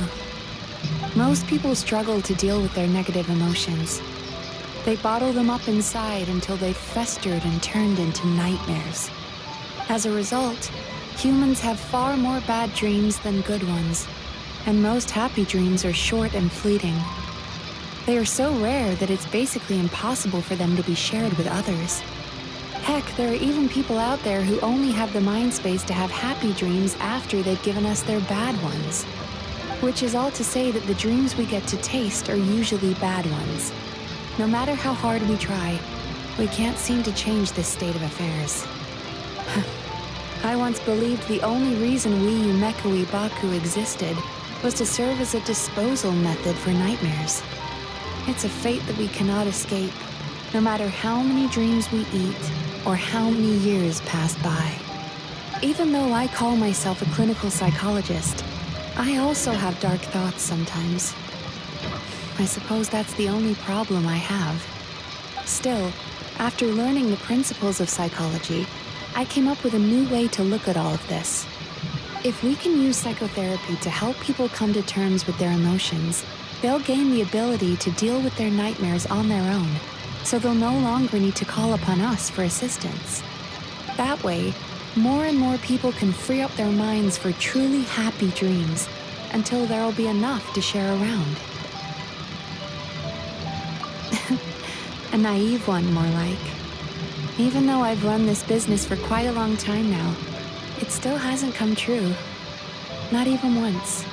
Most people struggle to deal with their negative emotions. They bottle them up inside until they festered and turned into nightmares. As a result, humans have far more bad dreams than good ones, and most happy dreams are short and fleeting. They are so rare that it's basically impossible for them to be shared with others. Heck, there are even people out there who only have the mind space to have happy dreams after they've given us their bad ones. Which is all to say that the dreams we get to taste are usually bad ones. No matter how hard we try, we can't seem to change this state of affairs. I once believed the only reason we Yumemizuki existed was to serve as a disposal method for nightmares. It's a fate that we cannot escape, no matter how many dreams we eat or how many years pass by. Even though I call myself a clinical psychologist, I also have dark thoughts sometimes. I suppose that's the only problem I have. Still, after learning the principles of psychology, I came up with a new way to look at all of this. If we can use psychotherapy to help people come to terms with their emotions, they'll gain the ability to deal with their nightmares on their own, so they'll no longer need to call upon us for assistance. That way, more and more people can free up their minds for truly happy dreams until there'll be enough to share around. A naive one, more like. Even though I've run this business for quite a long time now, it still hasn't come true. Not even once.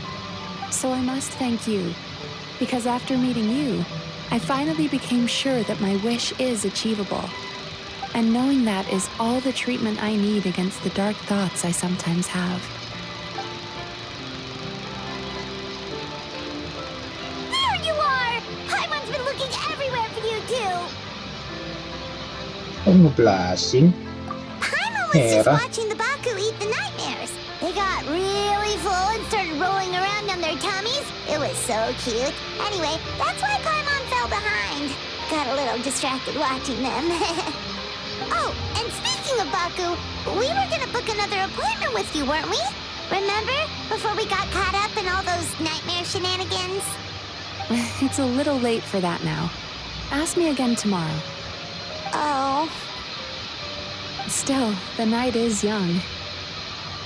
So I must thank you, because after meeting you, I finally became sure that my wish is achievable. And knowing that is all the treatment I need against the dark thoughts I sometimes have. There you are! Paimon's been looking everywhere for you too! Ngeblasing. Paimon was just Hera. watching the Baku eat the nightmares. They got really full and started rolling around on their tummies. It was so cute. Anyway, that's why Paimon fell behind. Got a little distracted watching them. Oh, and speaking of Baku, we were gonna book another appointment with you, weren't we? Remember? Before we got caught up in all those nightmare shenanigans? It's a little late for that now. Ask me again tomorrow. Oh. Still, the night is young.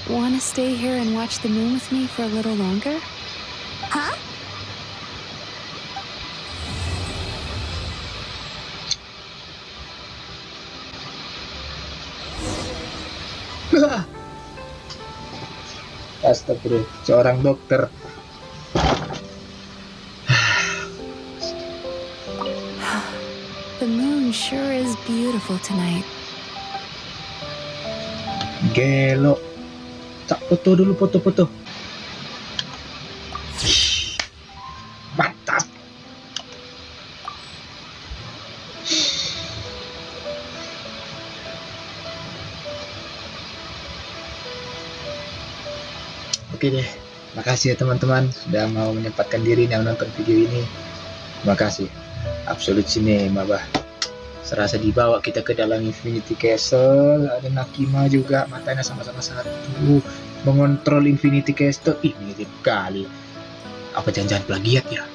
Want to stay here and watch the moon with me for a little longer? Huh? Astagfirullah, seorang dokter. The moon sure is beautiful tonight. Gelo. Tak foto dulu, foto-foto. Mantap. Oke deh, makasih ya teman-teman sudah mau menyempatkan diri nih menonton video ini. Terima kasih. Absolute Cinema bah. Serasa dibawa kita ke dalam Infinity Castle. Ada Nakima juga, matanya sama-sama satu. Mengontrol Infinity Castle. Ih, mirip kali. Apa jangan-jangan plagiat ya?